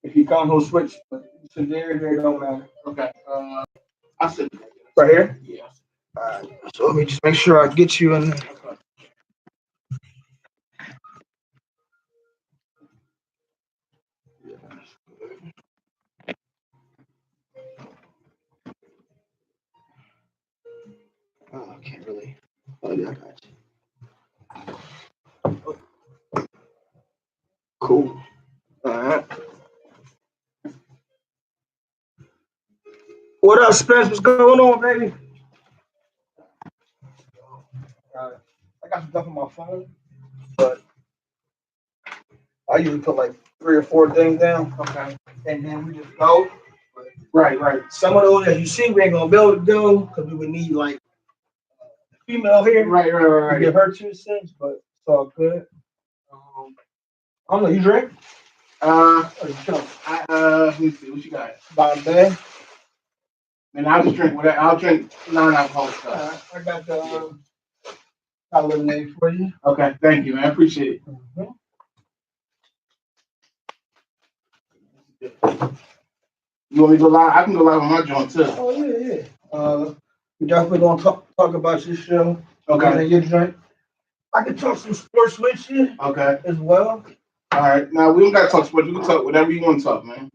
If you come, he'll switch. But it's very don't matter. Okay. I'll sit Right here? Yeah. All right. So let me just make sure I get you in there. Okay. Oh, I can't really. Oh, yeah, I got you. Cool. All right. What up, Spence? What's going on, baby? I got some stuff on my phone, but I usually put like 3 or 4 things down. Okay. And then we just go. Right. Some of those that you see, we ain't gonna be able to do because we would need like a female here. Right. To give her 2 cents, but it's all good. I don't know. You drink? Let me see. What you got? Bombay. And I'll just drink whatever. I'll drink non-alcoholic stuff. I got the lemonade for you. Okay. Thank you, man. I appreciate it. Mm-hmm. You want me to go live? I can go live on my joint too. Oh yeah. We definitely gonna talk about your show. Okay. And your drink. I can talk some sports with you. Okay. As well. All right. Now we don't gotta talk sports. We can talk whatever you want to talk, man.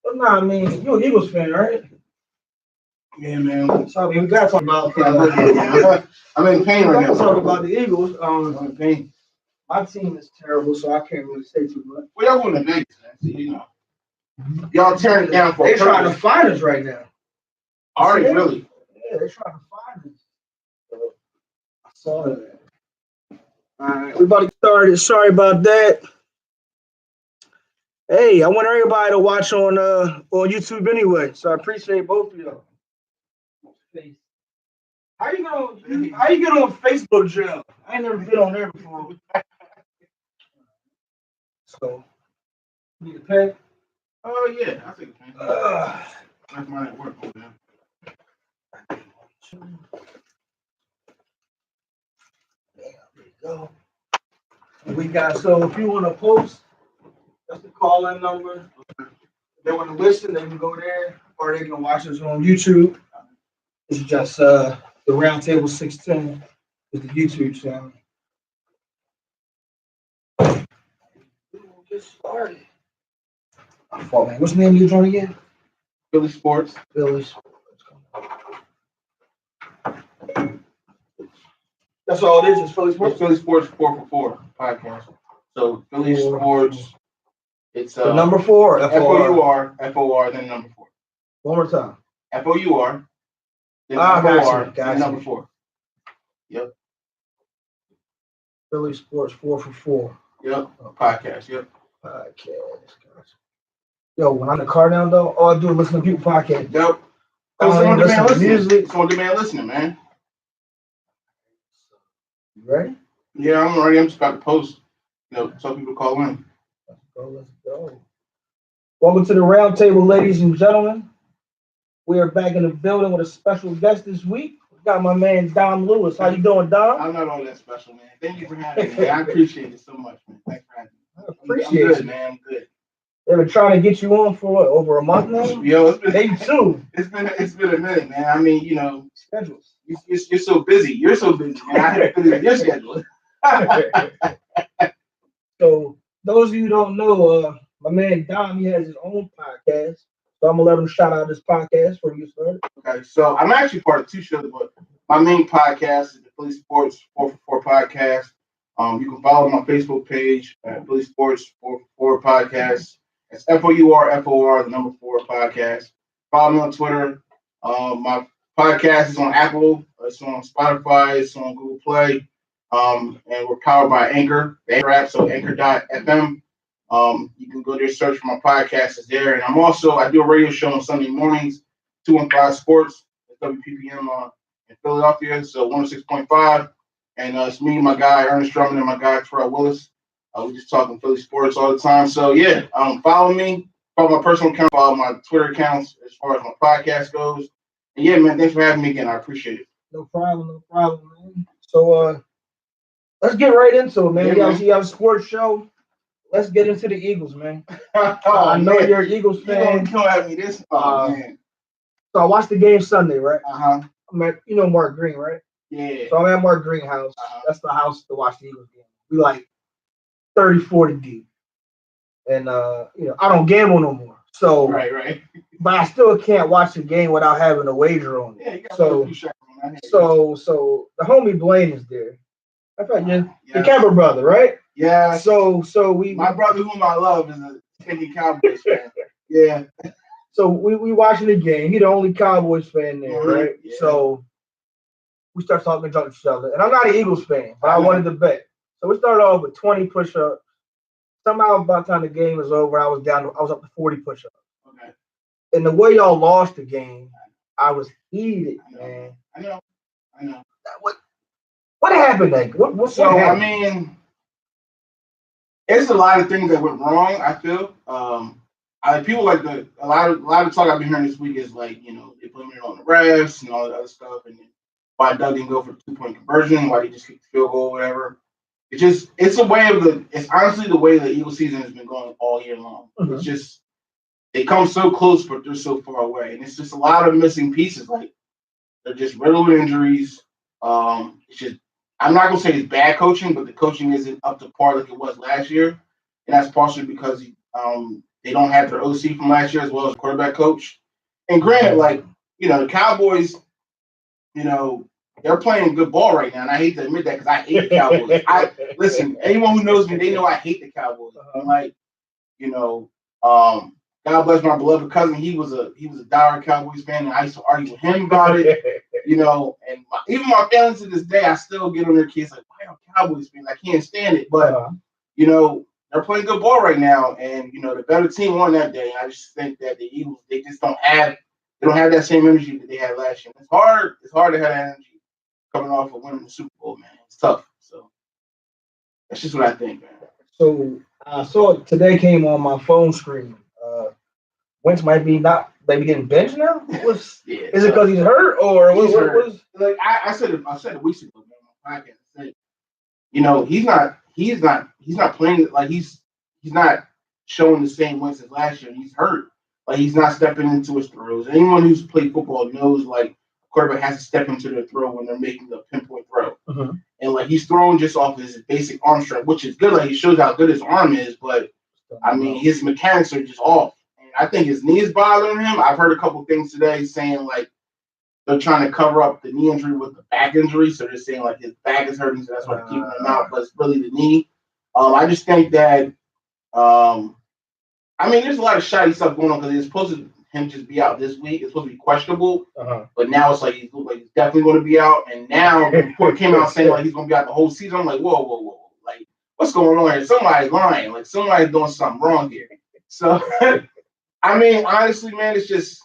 But nah, I mean, you're an Eagles fan, right? Yeah, man. So we gotta talk about. I'm in pain right now. Talk about the Eagles. I'm in pain. My team is terrible, so I can't really say too much. Well, y'all going to Vegas, man. So, you know. Y'all tearing it down for. They're trying to find us right now. Are they really? Yeah, they're trying to find us. I saw that. All right, we about to get started. Sorry about that. Hey, I want everybody to watch on YouTube anyway, so I appreciate both of y'all. How you get on Facebook, Joe? I ain't never been on there before. So, you need to pay? Oh yeah, I think it's that's mine at work over there. There we go. We got, so if you want to post, that's the call-in number. If they want to listen, they can go there, or they can watch us on YouTube. It's just the TheRoundTable610 is the YouTube channel. We'll get started. My fault, man. What's the name of your joint again? Philly Sports. Philly Sports. That's all it is. It's Philly Sports. Philly Sports 4for4 podcast. So Philly Sports. It's the number 4. FOUR, then number 4. One more time. FOUR. Then FOR, then number 4. Yep. Philly Sports 4for4. Yep. Podcast. Yep. Podcast. Gotcha. Yo, when I'm in the car now, though, all I do is listen to people podcast. Yep. I don't even listen to music. It's on demand listening, man. You ready? Yeah, I'm ready. I'm just about to post. So people call in. Let's go. Welcome to the round table, ladies and gentlemen. We are back in the building with a special guest this week. We got my man Dom Lewis. How you doing, Dom? I'm not all that special, man. Thank you for having me. I appreciate it so much, man. Thanks for having me. I appreciate I'm good, it, man. I'm good. They've been trying to get you on for what, over a month now? Yo, it's been maybe 2. It's been a minute, man. I mean, schedules. You're so busy. You're so busy, man. I had to fit in your schedule. So those of you who don't know, my man Dom, he has his own podcast. So I'm gonna let him shout out his podcast before you start. Okay, so I'm actually part of 2 shows, but my main podcast is the Philly Sports 4for4 podcast. You can follow my Facebook page at Philly Sports 4for4 podcast. It's FOUR, the number 4 podcast. Follow me on Twitter. My podcast is on Apple. It's on Spotify. It's on Google Play. And we're powered by Anchor, the Anchor app, so anchor.fm. You can go there, search for my podcast. It's there. And I do a radio show on Sunday mornings, 215 Sports at WPPM in Philadelphia, so 106.5. And it's me, my guy, Ernest Drummond, and my guy, Terrell Willis. We just talking Philly sports all the time. So, yeah, follow me. Follow my personal account. Follow my Twitter accounts as far as my podcast goes. And, yeah, man, thanks for having me again. I appreciate it. No problem, man. So, let's get right into it, man. You have a sports show. let's get into the Eagles, man. Oh, I know man. you're an Eagles You gonna fan. come at me this? Oh man. So I watched the game Sunday, right? Uh-huh. I'm at, you know Mark Green, right? Yeah. So I'm at Mark Green house. That's the house to watch the Eagles game. We like 30, 40 deep. And I don't gamble no more. So Right. but I still can't watch the game without having a wager on it. Yeah, you got So the homie Blaine is there. I thought your Campbell brother, right? Yeah. So my brother whom I love is a Tennessee Cowboys fan. Yeah. So we watching the game. He the only Cowboys fan there, right? Yeah. So we start talking to each other. And I'm not an Eagles fan, but I wanted to bet. So we started off with 20 push-ups. Somehow by the time the game was over, I was up to 40 push-ups. Okay. And the way y'all lost the game, I was heated, man. I know. What happened, Nate? What happened? I mean, it's a lot of things that went wrong, I feel. People like a lot of talk I've been hearing this week is like, they blaming it on the refs and all that other stuff, and why Doug didn't go for 2-point conversion, why they just kicked the field goal, whatever. It's honestly the way the Eagles season has been going all year long. Mm-hmm. It's just they come so close, but they're so far away, and it's just a lot of missing pieces. Like they're just riddled with injuries. It's just I'm not gonna say it's bad coaching, but the coaching isn't up to par like it was last year, and that's partially because they don't have their OC from last year as well as quarterback coach. And granted, the Cowboys, they're playing good ball right now, and I hate to admit that because I hate the Cowboys. Listen, anyone who knows me, they know I hate the Cowboys. God bless my beloved cousin. He was a diehard Cowboys fan, and I used to argue with him about it. And even my family to this day, I still get on their kids like, why are Cowboys fans? I can't stand it. But they're playing good ball right now, and the better team won that day. I just think that the Eagles, they just don't have that same energy that they had last year. It's hard to have that energy coming off of winning the Super Bowl, man. It's tough. So that's just what I think, man. So I saw it today came on my phone screen. Wentz might be getting benched now. Is it because he's hurt or he's what hurt. was? Like I said it weeks ago on my podcast. I said, he's not playing like he's not showing the same Wentz as last year. He's hurt. Like he's not stepping into his throws. Anyone who's played football knows like a quarterback has to step into their throw when they're making the pinpoint throw. Uh-huh. And like he's throwing just off his basic arm strength, which is good. Like he shows how good his arm is, but I mean his mechanics are just off. And I think his knee is bothering him. I've heard a couple things today saying like they're trying to cover up the knee injury with the back injury. So they're saying like his back is hurting, so that's why they're keeping him out. But it's really the knee. I just think that there's a lot of shoddy stuff going on because it's supposed to him just be out this week. It's supposed to be questionable, but now it's like he's definitely going to be out. And now the report came out saying like he's going to be out the whole season. I'm like, whoa, like what's going on here? Somebody's lying. Like somebody's doing something wrong here. So honestly, man, it's just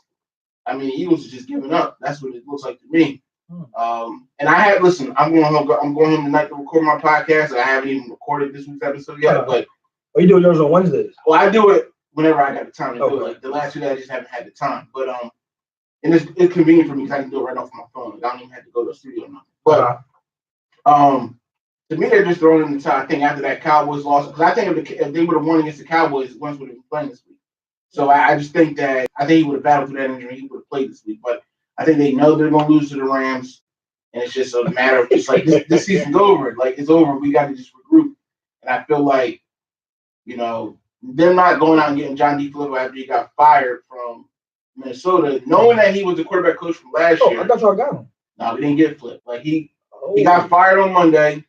the Eagles are just giving up. That's what it looks like to me. And I'm going home tonight to record my podcast. I haven't even recorded this week's episode yet, but you do yours on Wednesdays? Well, I do it whenever I got the time to do it. Like the last 2 days, I just haven't had the time. But and it's convenient for me because I can do it right off my phone. Like, I don't even have to go to the studio or nothing. But to me, they're just throwing in the towel. I think after that Cowboys loss, because I think if they would have won against the Cowboys, Wentz would have been playing this week. So I just think that he would have battled through that injury. He would have played this week. But I think they know they're going to lose to the Rams, and it's just a matter of just like this season's over. Like it's over. We got to just regroup. And I feel like they're not going out and getting John DeFilippo after he got fired from Minnesota, knowing that he was the quarterback coach from last year. I thought y'all got him. No, we didn't get flipped. Like he got fired on Monday.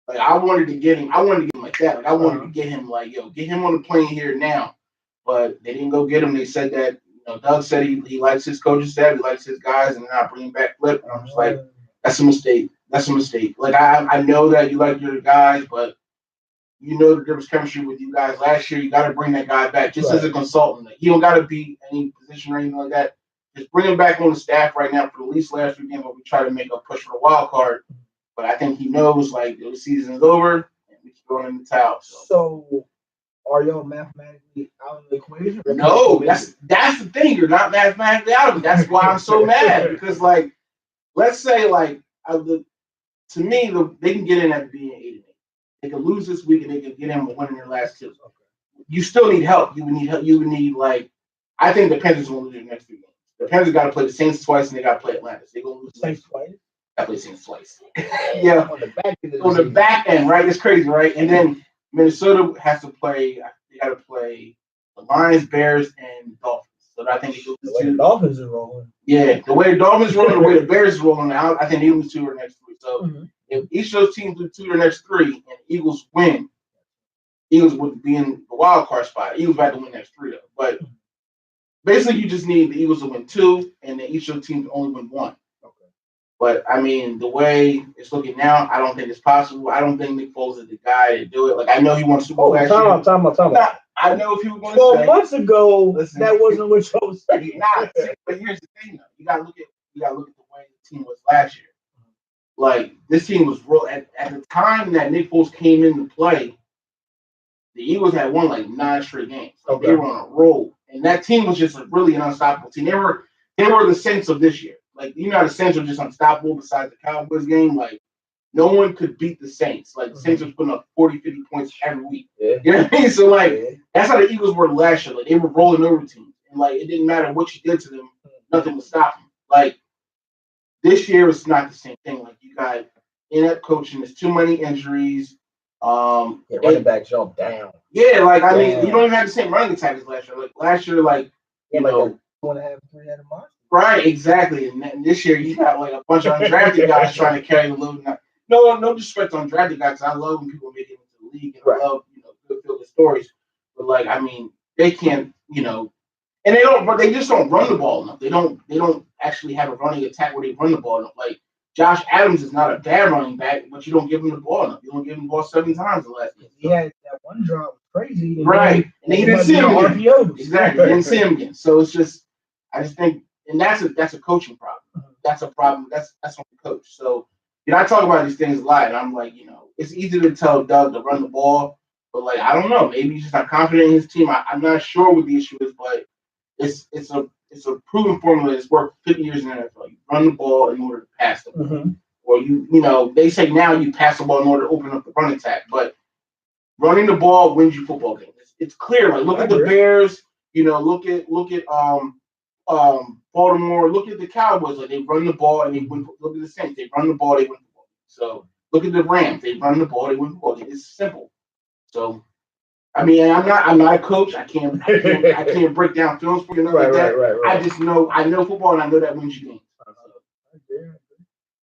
Like I wanted to get him like that. Like I wanted to get him get him on the plane here now. But they didn't go get him. They said that Doug said he likes his coaching staff, he likes his guys, and they're not bringing back Flip. And I'm just like, that's a mistake. That's a mistake. Like I know that you like your guys, but that there was chemistry with you guys last year. You got to bring that guy back just as a consultant. Like, he don't got to be any position or anything like that. Just bring him back on the staff right now for at least last weekend, but we try to make a push for the wild card. But I think he knows like the season is over and we keep going in the towel. So are y'all mathematically out of the equation? No, that's the thing. You're not mathematically out of it. That's why I'm so mad because let's say to me they can get in at being 8-8. They could lose this week and they could get him a win in their last two. Okay. You still need help. You would need help. You would need like I think the Panthers will lose their next 3 games. The Panthers got to play the Saints twice and they got to play Atlanta. So they're gonna lose the Saints twice. Got to play Saints twice. Yeah, on the back end. On the back end, right? It's crazy, right? And then Minnesota has to play. They got to play the Lions, Bears, and Dolphins. So I think the way the Dolphins are rolling. Yeah, the way the Dolphins rolling, the way the Bears is rolling out, I think they lose 2 of their next 3. So if each of those teams lose 2 of their next 3 and the Eagles win, Eagles would be in the wild card spot. Eagles about to win next 3 though. But basically you just need the Eagles to win 2 and then each of those teams only win 1. Okay. But I mean the way it's looking now, I don't think it's possible. I don't think Nick Foles is the guy to do it. Like I know he won Super Bowl last year. Time out. I know if he was going to 12 months ago, that wasn't what you was saying. But here's the thing, though. You gotta look at the way the team was last year. Like this team was real at the time that Nick Foles came into play. The Eagles had won like 9 straight games. Like they were on a roll, and that team was just really an unstoppable team. They were the Saints of this year. Like the Saints are just unstoppable. Besides the Cowboys game, like. No one could beat the Saints. Like, the Saints was putting up 40, 50 points every week. Yeah. You know what I mean? So, like, that's how the Eagles were last year. Like, they were rolling over teams. And, like, it didn't matter what you did to them. Nothing would stop them. Like, this year it's not the same thing. Like, you got inept coaching. There's too many injuries. Running back jump down. Yeah, like, I mean, you don't even have the same running attack as last year. Like, last year, like, you know. 2.5, 3-headed monster. Right, exactly. And this year you got, like, a bunch of undrafted guys trying to carry the load. No disrespect on drafted guys. I love when people make it into the league, and I love good field stories. But like, I mean, they can't, and they don't. But they just don't run the ball enough. They don't actually have a running attack where they run the ball enough. Like Josh Adams is not a bad running back, but you don't give him the ball enough. You don't give him the ball 7 times the last game. He had that one drop crazy, right? And then he didn't see him again. RPOs. Exactly, he didn't see him again. So it's just, I just think, and that's a coaching problem. That's a problem. That's on the coach. So. I talk about these things a lot, and I'm like, it's easy to tell Doug to run the ball, but like, I don't know, maybe he's just not confident in his team. I'm not sure what the issue is, but it's a proven formula. It's worked 50 years in the NFL. You run the ball in order to pass the ball, or they say now you pass the ball in order to open up the run attack, but running the ball wins you football games. It's clear. Like look at the Bears. Look at Baltimore, look at the Cowboys. Like they run the ball and they win. Look at the Saints. They run the ball, they win the ball. So look at the Rams. They run the ball, they win the ball. It's simple. So I mean, I'm not a coach. I can't break down films for you. Right. I just know football and I know that wins you games.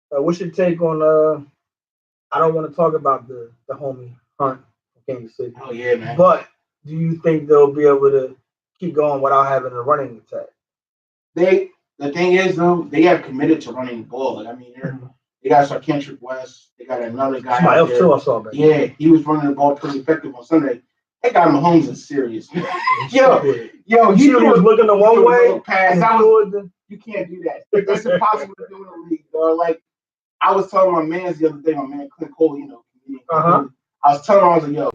What's your take on I don't want to talk about the homie Hunt from Kansas City. Oh yeah, man. But do you think they'll be able to keep going without having a running attack? The thing is though, they have committed to running the ball. Like I mean, they got Sarkentry West. They got another guy. Somebody else too, I saw that. Yeah, he was running the ball pretty effective on Sunday. That guy Mahomes is serious. yo, he was looking the one way. Pass. You can't do that. It's impossible to do in the league. Like I was telling my man the other day, my man Clint Cole, I was telling him, I was like, yo,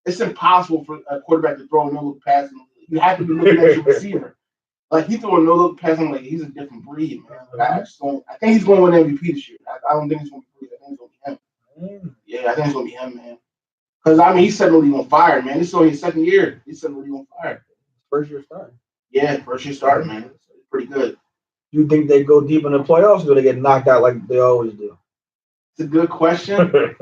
it's impossible for a quarterback to throw a no-look pass. You have to be looking at your receiver. Like he threw a no-look pass. I'm like, he's a different breed, man. But I think he's going to win MVP this year. I don't think it's going to be Breeze. I think it's going to be him. Yeah, I think it's going to be him, man. Because I mean, he's setting the league on fire, man. This is only his second year. He's setting the league on fire. First year start. Yeah, first year start, man. It's pretty good. You think they go deep in the playoffs, or do they get knocked out like they always do? It's a good question.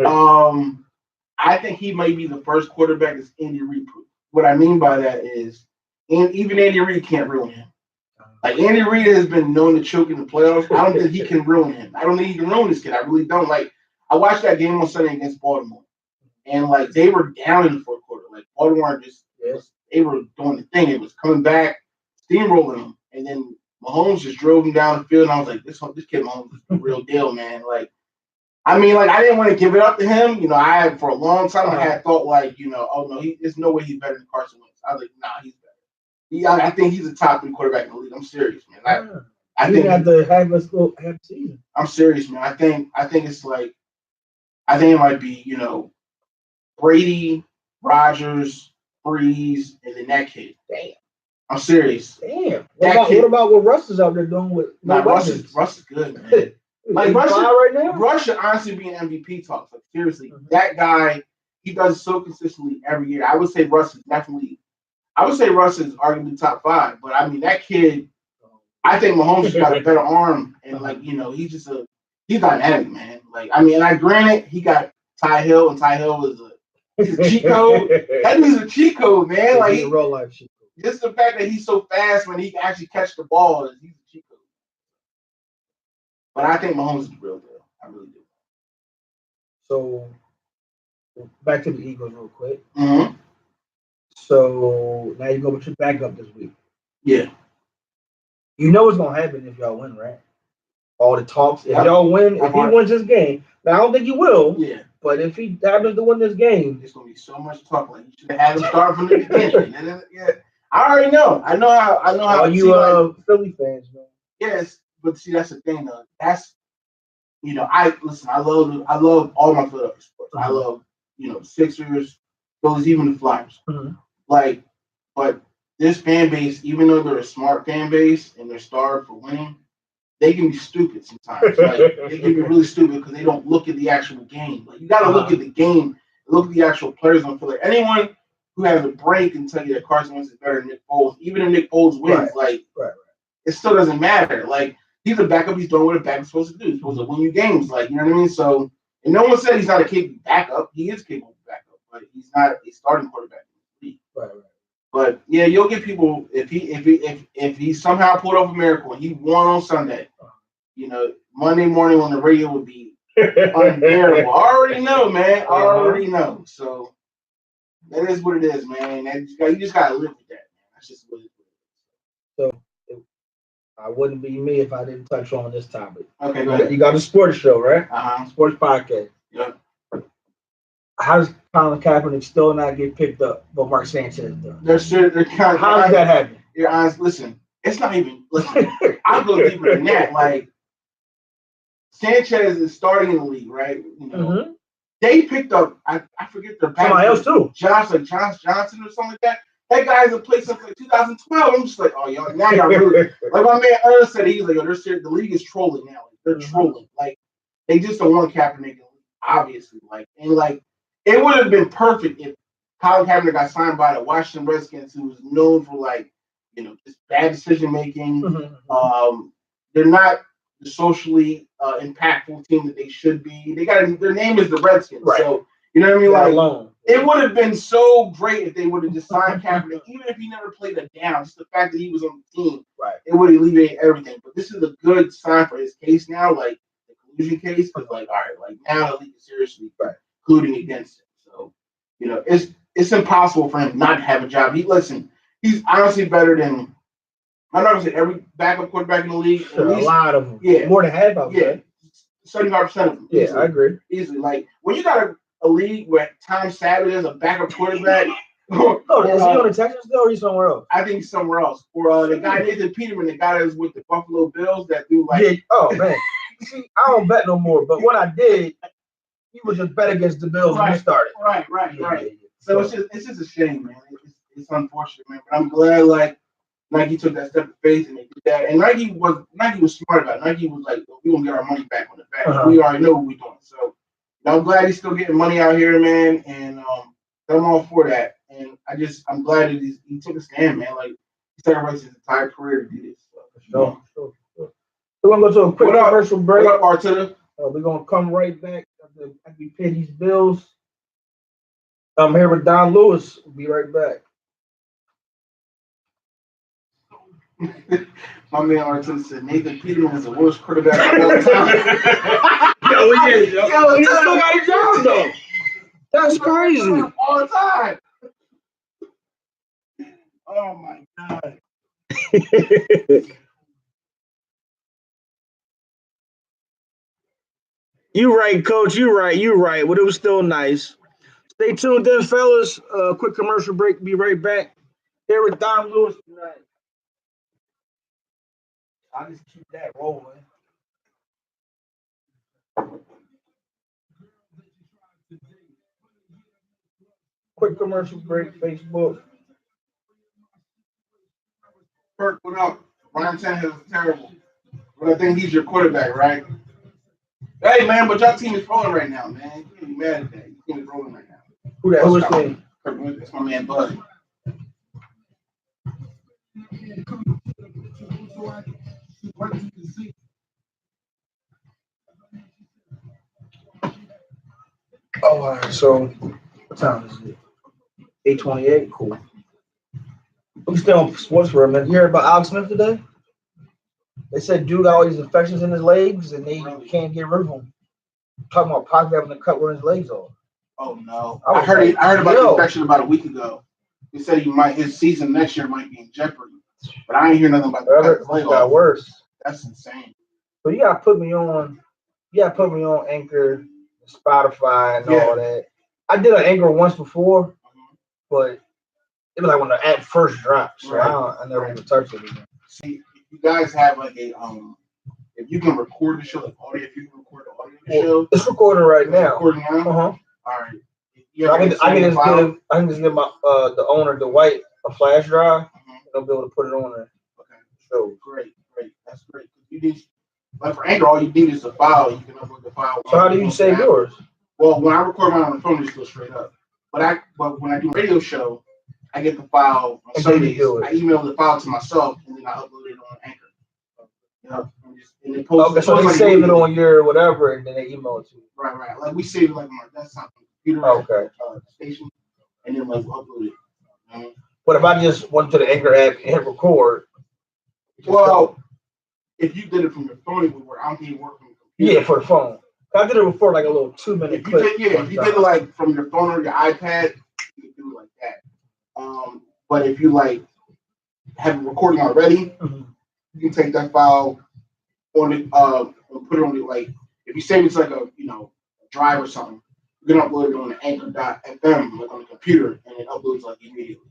I think he might be the first quarterback that's Andy Reid proof. What I mean by that is, even Andy Reid can't ruin him. Like Andy Reid has been known to choke in the playoffs. I don't think he can ruin him. I don't think he can ruin this kid. I really don't. Like I watched that game on Sunday against Baltimore, and like they were down in the fourth quarter. Like Baltimore they were doing the thing. It was coming back, steamrolling them, and then Mahomes just drove him down the field. And I was like, this kid Mahomes is the real deal, man. Like. I mean, like, I didn't want to give it up to him. For a long time, I had thought, like, oh, no, there's no way he's better than Carson Wentz. I was like, nah, he's better. I think he's a top 3 quarterback in the league. I'm serious, man. I think have to have a half season. I'm serious, man. I think it's like, I think it might be, Brady, Rodgers, Breeze, and then that kid. Damn. I'm serious. Damn. What about what Russ is out there doing with Russ is good, man. Like Russ should honestly be an MVP talk. Like seriously, that guy, he does it so consistently every year. I would say Russ is arguably top 5. But I mean, that kid, I think Mahomes has got a better arm, and he's dynamic, man. Like, I mean, and I granted he got Ty Hill, and Ty Hill he's a cheat code. That dude's a cheat code, man. Like, a real life cheat code. Just the fact that he's so fast when he can actually catch the ball, he's a cheat code. But I think Mahomes is the real deal. I really do. So, back to the Eagles real quick. Mm-hmm. So, now you go with your backup this week. Yeah. You know what's going to happen if y'all win, right? All the talks. If y'all win, if he wins this game, now I don't think he will. Yeah. But if he happens to win this game, there's going to be so much talk. Like, you should have had him start from the beginning. Yeah. I already know. I know how. All you Philly fans, man. Yes, but see, that's the thing, though. That's I love all my Philadelphia sports. I love Sixers, Phillies, even the Flyers. Like, but this fan base, even though they're a smart fan base and they're starved for winning, they can be stupid sometimes. Like, they can be really stupid because they don't look at the actual game. Like, you got to look at the game, look at the actual players on the field. Like, anyone who has a brain can tell you that Carson Wentz is better than Nick Foles. Even if Nick Foles wins, it still doesn't matter. Like, he's a backup. He's doing what a backup's supposed to do. He's supposed to win you games. Like, you know what I mean? So, and no one said he's not a capable backup. He is capable of backup, but he's not a starting quarterback. Right. But yeah, you'll get people if he somehow pulled off a miracle and he won on Sunday. Monday morning on the radio would be unbearable. I already know, man. I already know. So that is what it is, man. You just gotta live with that, man. That's just what it is. So I wouldn't be me if I didn't touch on this topic. Okay, go ahead. You got a sports show, right? Sports podcast. Yep. How does Colin Kaepernick still not get picked up, but Mark Sanchez does? They're kind of. How does that happen? You're honest. Listen, it's not even. Listen, I'll go deeper than that. Like, Sanchez is starting in the league, right? They picked up. I forget their back. Somebody else too. Josh Johnson or something like that. That guy hasn't played since like 2012. I'm just like, oh, y'all really. Like my man Ernest said, he's like, the league is trolling now. Like, they're trolling. Like, they just don't want Kaepernick, obviously. Like, and like, it would have been perfect if Colin Kaepernick got signed by the Washington Redskins, who was known for just bad decision making. They're not the socially impactful team that they should be. Their name is the Redskins, right. So you know what I mean. Like, alone. It would have been so great if they would have just signed Kaepernick, even if he never played a down. Just the fact that he was on the team, right? It would alleviate everything. But this is a good sign for his case now, like the collusion case, because all right, like now the league is seriously colluding against him. So it's impossible for him not to have a job. He's honestly better than. I'm not gonna say every backup quarterback in the league. Sure, a lot of them. Yeah, more than half of them. Yeah, 75% of them. Yeah, easily. I agree. Easily, like when you got a league where Tom Savage is a backup quarterback. Is he on the Texans still, or he's somewhere else? I think he's somewhere else. Or the guy Nathan Peterman, the guy that was with the Buffalo Bills, that do like. Yeah. Oh man, see, I don't bet no more. But when I did, he was just bet against the Bills when he started. Right. So it's just a shame, man. It's unfortunate, man. But I'm glad like Nike took that step of faith and they did that. And Nike was smart about it. Nike was like, we're gonna get our money back on the back. We already know what we're doing. So I'm glad he's still getting money out here, man. And I'm all for that. And I'm glad that he took a stand, man. Like he sacrificed his entire career to do this. So, sure. So we're gonna go to a quick commercial break. What up, Arteta? We're gonna come right back after we pay these bills. I'm here with Don Lewis. We'll be right back. My man Arteta said Nathan Peterman is the worst quarterback of all time. Yo, he is, yo. He still got a job though. That's crazy. All the time. Oh my God. You right, Coach. You right. But it was still nice. Stay tuned then, fellas. Quick commercial break. Be right back. Here with Don Lewis tonight. I'll just keep that rolling. Quick commercial break, Facebook. Kirk, what up? Ryan Tannehill is terrible. But I think he's your quarterback, right? Hey, man, but your team is rolling right now, man. You can't be mad at that. Your team is rolling right now. Who that? Who is he? That's my man Bud. Oh, all right. So what time is it? 8:28. Cool. We stay on sports for a minute. You heard about Alex Smith today? They said dude got all these infections in his legs and they can't get rid of them. Talking about possibly having to cut one of his legs off. Oh no! I heard about the infection about a week ago. He said his season next year might be in jeopardy. But I ain't hear nothing about the leg got worse. That's insane. So you gotta put me on. You gotta put me on Anchor, Spotify, and all that. I did an Anchor once before, but it was like when the app first dropped, so I never even touched it again. See, if you guys have like a if you can record the show, like audio, if you can record the audio of the show, it's recording right now. Recording now. All right. I can just give my the owner the white a flash drive. They'll be able to put it on there. Okay. So great. That's great. You need like for Anchor, all you need is a file. You can upload the file. So how do you save yours? Well, when I record mine on the phone, it just goes straight up. But when I do a radio show, I get the file on Sundays. I email the file to myself and then I upload it on Anchor. And it posts. Okay, so they save it on your whatever and then they email it to you. Right. Like we save it like on my desktop computer. Okay. Station, and then like upload it. But if I just went to the Anchor app and hit record. Well, if you did it from your phone, it would work. I don't think it worked from the computer. Yeah, for the phone. I did it before, like a little 2-minute clip. If you did it like from your phone or your iPad, you can do it like that. But if you like have a recording already, you can take that file on it, and put it on it. Like if you save it to like a drive or something, you can upload it on the Anchor.fm like on the computer, and it uploads like immediately.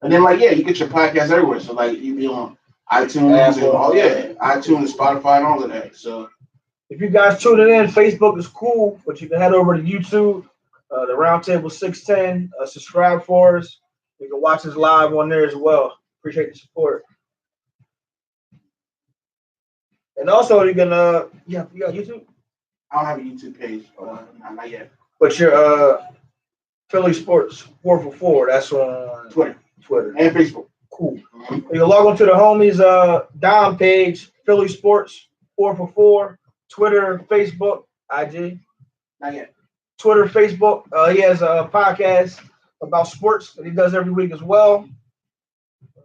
And then you get your podcast everywhere. So like you be on iTunes and iTunes, Spotify, and all of that. So if you guys tuning in, Facebook is cool, but you can head over to YouTube, the TheRoundTable610. Subscribe for us. You can watch us live on there as well. Appreciate the support. And also, you can you got YouTube? I don't have a YouTube page. Not yet. But your Philly Sports 444, that's on Twitter and Facebook. Cool. You can log on to the homies Dom page, Philly Sports 444, Twitter, Facebook, IG. Not yet. Twitter, Facebook. He has a podcast about sports that he does every week as well.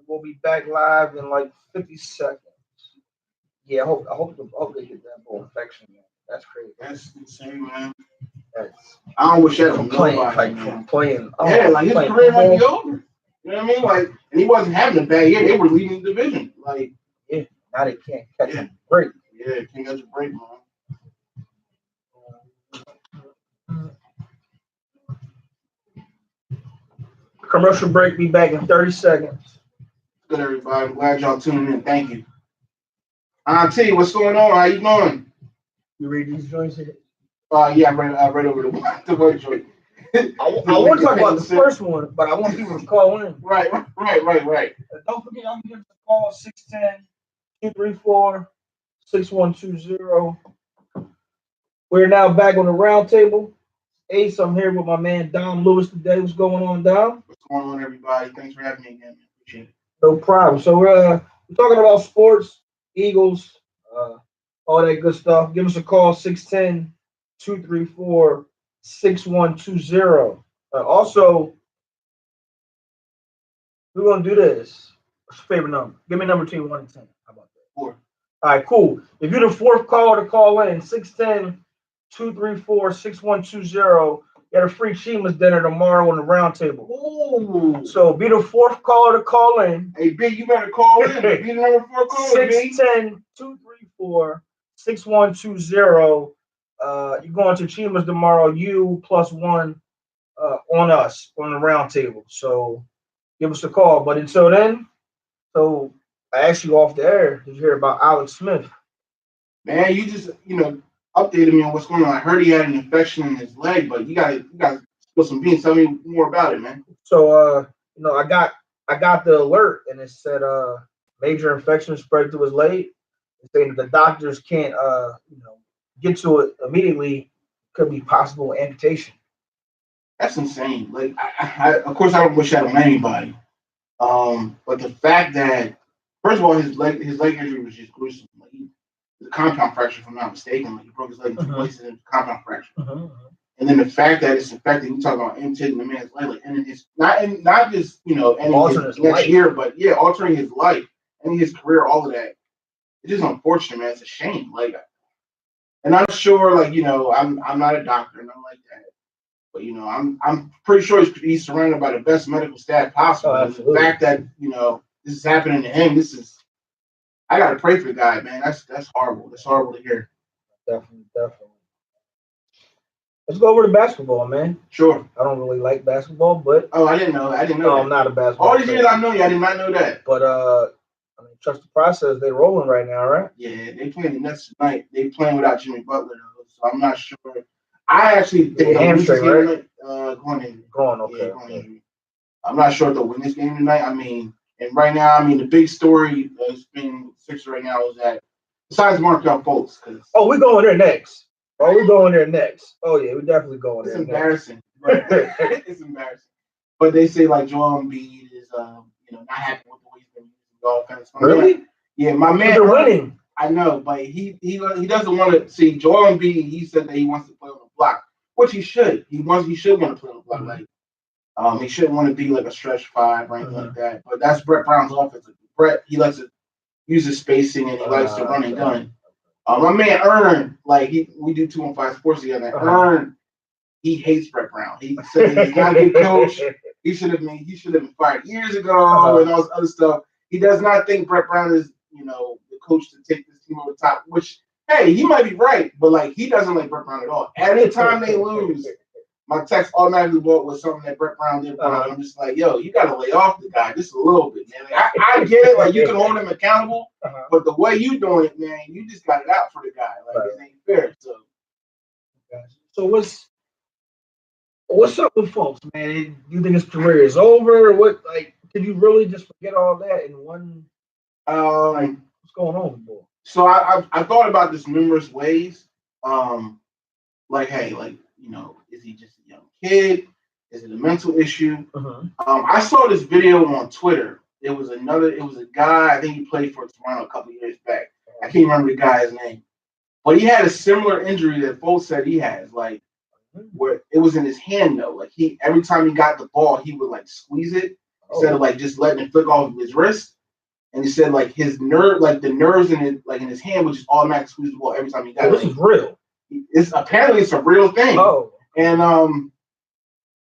We'll be back live in like 50 seconds. Yeah, I hope they get that ball infection. Man. That's crazy. That's insane, man. I don't wish that on nobody, man. Playing. Like his career might be over. You know what I mean? Like, and he wasn't having a bad year. They were leading the division. Like, now they can't catch a break. Yeah, can't catch a break, man. Commercial break. Be back in 30 seconds. Good, everybody. I'm glad y'all tuning in. Thank you. T, what's going on? How you doing? You read these joints here? Yeah, I read over the one joint. I want to talk about the first one, but I want people to call in. Right. Don't forget, y'all can give us a call 610-234-6120. We're now back on the round table. Ace, I'm here with my man Dom Lewis today. What's going on, Dom? What's going on, everybody? Thanks for having me again. Appreciate it. No problem. So we're talking about sports, Eagles, all that good stuff. Give us a call, 610-234-6120. Also, we're going to do this. What's your favorite number? Give me number between 1 and 10. How about that? 4. All right, cool. If you're the fourth caller to call in, 610-234-6120. Get a free Chima's dinner tomorrow on the round table. Ooh. So be the fourth caller to call in. Hey, B, you better call in. Be the number 4 caller, 610-234-6120. You're going to Chima's tomorrow. You plus 1 on us on the round table. So give us a call. But until then, so I asked you off the air. Did you hear about Alex Smith? Man, you just updated me on what's going on. I heard he had an infection in his leg, but you got spill some beans. Tell me more about it, man. So I got the alert and it said major infection spread to his leg. It's saying that the doctors can't get to it immediately. Could be possible amputation. That's insane. Like, of course, I don't wish that on anybody. But the fact that, first of all, his leg injury was just gruesome. Like, the compound fracture, if I'm not mistaken. Like, he broke his leg in two places in compound fracture. And then the fact that it's affecting, you talk about him taking the man's leg, like, and it's not just ending his next year, but yeah, altering his life, ending his career, all of that. It's just unfortunate, man. It's a shame. Like, and I'm sure, like, I'm not a doctor and I'm like that. But I'm pretty sure he's surrounded by the best medical staff possible. And the fact that this is happening to him, I gotta pray for the guy, man. That's horrible. That's horrible to hear. Definitely. Let's go over to basketball, man. Sure. I don't really like basketball, but I didn't know. No, I'm not a basketball. All these years I know you, I did not know that. But I mean, trust the process. They're rolling right now, right? Yeah, they playing the Nets tonight. They playing without Jimmy Butler, though, so I'm not sure. I actually think they'll win this game tonight. Going, okay. Going. I'm not sure if they'll win this game tonight. I mean, and right now, the big story that's been Sixers right now is that besides Markelle Fultz, we're going there next. We're going there next. Oh yeah, we're definitely going there. It's embarrassing. It's embarrassing. But they say like Joel Embiid is not happy with the way he's been using the offense. Really? Yeah, my man. They're winning. I know, but he doesn't want to see Joel Embiid. He said that he wants to play on the block, which he should. He should want to play on the block. Like, he shouldn't want to be like a stretch five or anything like that. But that's Brett Brown's offense. Brett, he likes to use his spacing and he likes to run and gun. My man Ern, like we do 215 Sports together. Ern, he hates Brett Brown. He said he's not a good coach. He should have been fired years ago and all this other stuff. He does not think Brett Brown is the coach to take this team over the top. Which, hey, he might be right, but like he doesn't like Brett Brown at all. Every time they lose, my text automatically was something that Brett Brown did. I'm just like, yo, you got to lay off the guy just a little bit, man. Like, I get it, like you can hold him accountable, but the way you doing it, man, you just got it out for the guy. Like it ain't fair. So what's up with folks, man? You think his career is over? What, like, can you really just forget all that in one? What's going on, boy? So I thought about this numerous ways. Like, hey, like, is he just a young kid? Is it a mental issue? I saw this video on Twitter. It was a guy, I think he played for Toronto a couple of years back. I can't remember the guy's name. But he had a similar injury that Foles said he has, like, where it was in his hand though. Like every time he got the ball, he would like squeeze it instead of like just letting it flick off his wrist. And he said like his nerve, like the nerves in his hand would just automatically squeeze the ball every time he got it. This is real. Apparently it's a real thing. Oh. And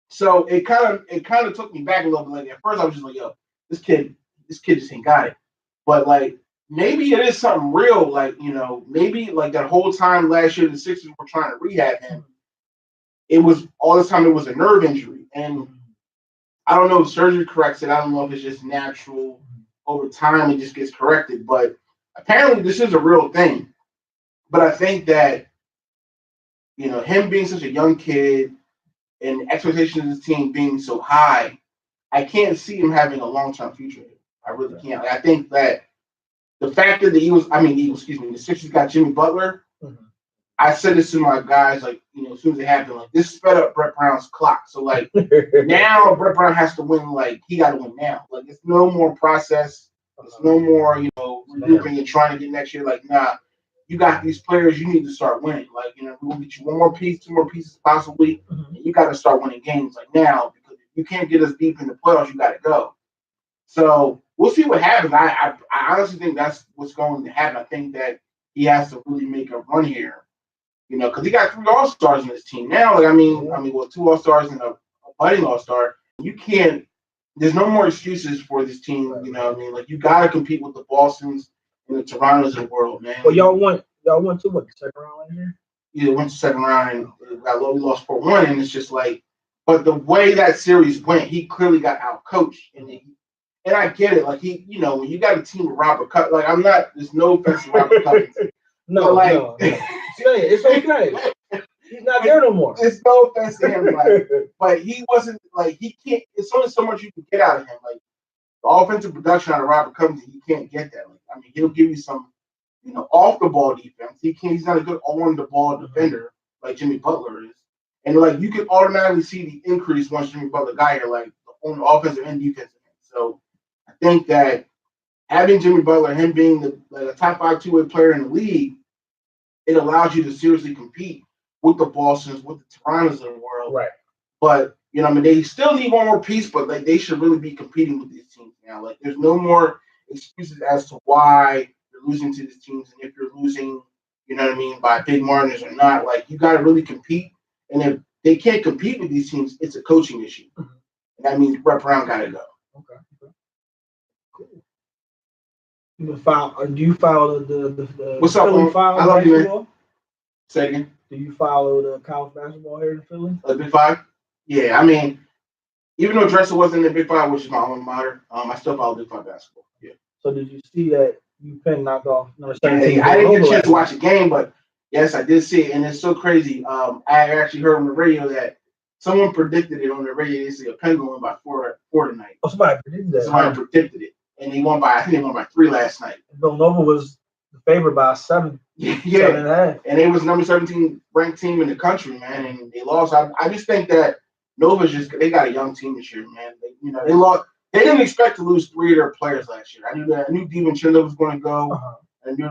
so it kind of took me back a little bit. Like at first I was just like, yo, this kid just ain't got it. But like maybe it is something real. Like, maybe like that whole time last year the Sixers were trying to rehab him. It was all this time it was a nerve injury. And I don't know if surgery corrects it. I don't know if it's just natural over time it just gets corrected. But apparently this is a real thing. But I think that, him being such a young kid and expectations of his team being so high, I can't see him having a long-term future. I really can't. I think that the fact that the Sixers got Jimmy Butler, I said this to my guys, like, as soon as it happened, like, this sped up Brett Brown's clock. So, like, now Brett Brown has to win, like, he got to win now. Like, it's no more process. It's no more, regrouping and trying to get next year. Like, nah, you got these players, you need to start winning. Like, we'll get you one more piece, two more pieces possibly, and you got to start winning games, like, now, because if you can't get us deep in the playoffs, you got to go. So, we'll see what happens. I honestly think that's what's going to happen. I think that he has to really make a run here. Because he got 3 All-Stars in his team now. Like, well, 2 All-Stars and a budding All-Star. You can't. There's no more excuses for this team. Like, you got to compete with the Bostons and the Torontos of the world, man. Well, y'all went to what, the second round last year? Yeah, went to second round and we lost 4-1, and it's just like. But the way that series went, he clearly got out-coached, and I get it. Like when you got a team with Robert Covington, like there's no offense to Robert Covington. No. It's okay. He's not there no more. It's no offense to him, but he wasn't like he can't. It's only so much you can get out of him. Like the offensive production out of Robert Covington, you can't get that. Like he'll give you some, off the ball defense. He's not a good on the ball defender like Jimmy Butler is. And like you can automatically see the increase once Jimmy Butler got here, like on the offensive and defensive end. So I think that having Jimmy Butler, him being a top 5 two-way player in the league, it allows you to seriously compete with the Bostons, with the Torontos of the world. Right. But they still need one more piece, but like they should really be competing with these teams now. Like there's no more excuses as to why you're losing to these teams, and if you're losing, by big margins or not. Like you got to really compete, and if they can't compete with these teams, it's a coaching issue, and that means Brett Brown got to go. Okay. Cool. Do you follow the What's up, Philly Files? I love you, man. Say again. Do you follow the college basketball here in Philly? Big Five? Yeah, I mean, even though Drexel wasn't in the Big Five, which is my alma mater, I still follow Big Five basketball. Yeah. So did you see that UPenn knocked off number 17? I didn't get a chance to watch the game, but yes, I did see it, and it's so crazy. I actually heard on the radio that someone predicted it on the radio. They said Penn going by four tonight. Oh, somebody predicted that. Somebody predicted it, and they won by 3 last night. Villanova was favored by 7. Yeah, 7.5. And they was number 17 ranked team in the country, man, and they lost. I just think that Nova's they got a young team this year, man. They lost. They didn't expect to lose 3 of their players last year. I knew DiVincenzo was going to go. I knew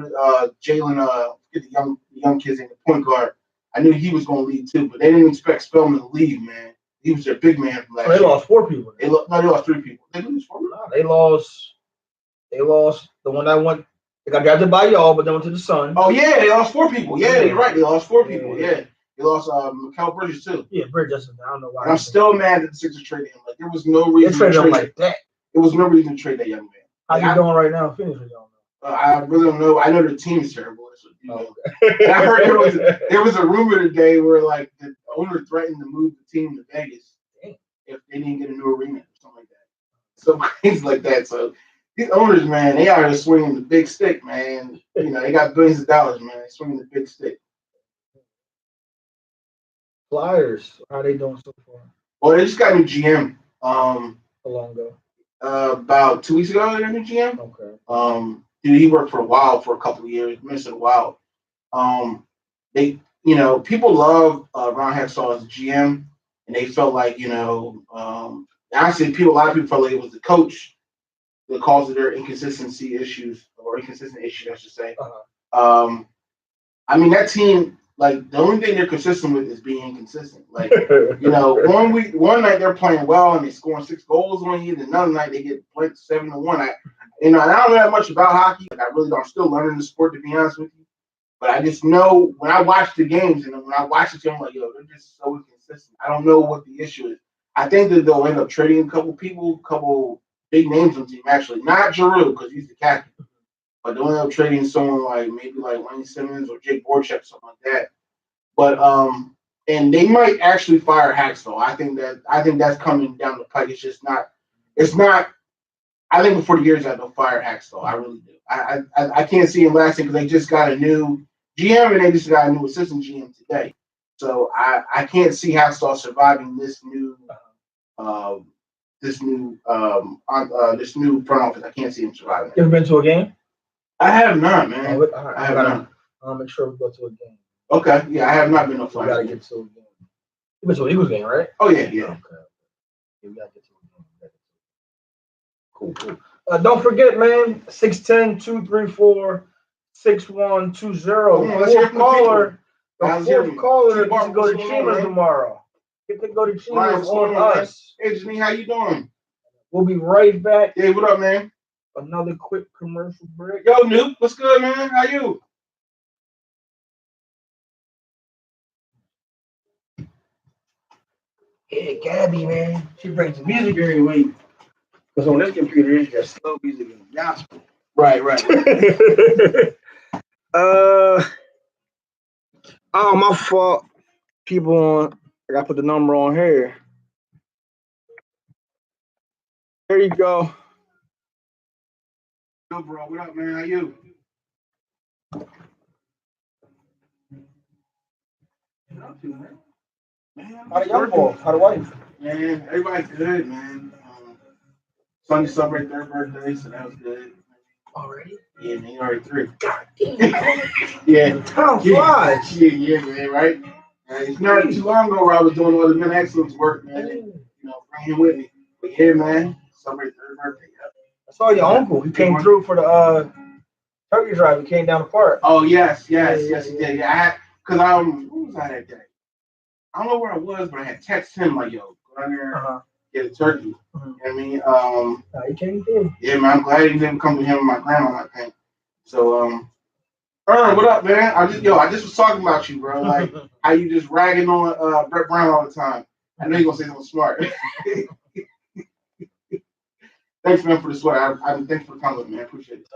Jalen, the young kids in the point guard. I knew he was going to leave too, but they didn't expect Spellman to leave, man. He was their big man from last year. They lost 4 people. They lost 3 people. They lose 4 people. They lost the one that went. They got drafted by y'all, but they went to the Sun. Oh yeah, they lost 4 people. Yeah, you're right. They lost 4 people. Yeah. They lost Mikal Bridges too. Yeah, Bridges. I don't know why. And I'm still mad that the Sixers traded him. Like there was no reason to trade him like that. There was no reason to trade that young man. How you doing right now? Finish with y'all. I really don't know. I know the team is terrible. And I heard there was a rumor today where like the owner threatened to move the team to Vegas if they didn't get a new arena or something like that. So things like that. So these owners, man, they are swinging the big stick, man. They got billions of dollars, man. They swinging the big stick. Flyers, how they doing so far? Well, they just got a new GM. How long ago? About 2 weeks ago, they got a new GM. Okay. He worked for a couple of years, Minnesota Wild. People love Ron Hextall as a GM, and they felt like, honestly, a lot of people felt like it was the coach that caused their inconsistent issues, I should say. I mean, that team, like, the only thing they're consistent with is being inconsistent. Like, one night they're playing well and they're scoring 6 goals on you, and another night they get blanked 7-1. And I don't know that much about hockey. Like, I really don't. I'm still learning the sport, to be honest with you. But I just know when I watch the games and when I watch the team, I'm like, they're just so inconsistent. I don't know what the issue is. I think that they'll end up trading a couple big names on the team, actually. Not Giroux, because he's the captain. But they'll end up trading someone like Wayne Simmons or Jake Voracek, something like that. But and they might actually fire Haxtell. I think that's coming down the pike. It's not. I think before the year's out, they'll fire Haxtell. I really do. I can't see him lasting because they just got a new GM and they just got a new assistant GM today. So I can't see Haxtell surviving this new front office. I can't see him surviving. You ever been to a game? I have not, man. I have not. I'll make sure we go to a game. Okay. Yeah, I have not been to a game. We gotta get to a game. You been to an Eagles game, right? Oh yeah. Okay. Yeah, we gotta get to a game. Cool. Don't forget, man. 610-234-6120. Fourth caller. The fourth caller gets to go to Chima's tomorrow. Get to go to Chima's on us. Hey, Janine, how you doing? We'll be right back. Hey, what up, man? Another quick commercial break. Yo, Nuke, what's good, man? How you? Yeah, Gabby, man. She brings the music every week. Because on this computer, it's got slow music and gospel. Right. Oh, my fault. I gotta put the number on here. There you go. Yo, bro, what up, man? How you? Man, How the young boy? How the wife? Man, everybody's good, man. Sonny celebrated their birthday, so that was good. Already? Yeah, man, already 3. God damn. Yeah. Time flies. Yeah, man, right? And it's not too long ago where I was doing all the men excellence work, man. And, bring him with me. But yeah, man, celebrate third birthday. Yep. I saw your uncle. He came through for the turkey drive. He came down the park. Oh yes, he did. Yeah, what was I that day? I don't know where I was, but I had texted him like, "Yo, go down there, get a turkey." Mm-hmm. You know what I mean, he came through. Yeah, man, I'm glad he didn't come with him and my grandma. I think. So, what up, man? I just was talking about you, bro. Like how you just ragging on Brett Brown all the time. I know you're gonna say something smart. Thanks, man, for the sweat. Thanks for the comment, man. Appreciate it.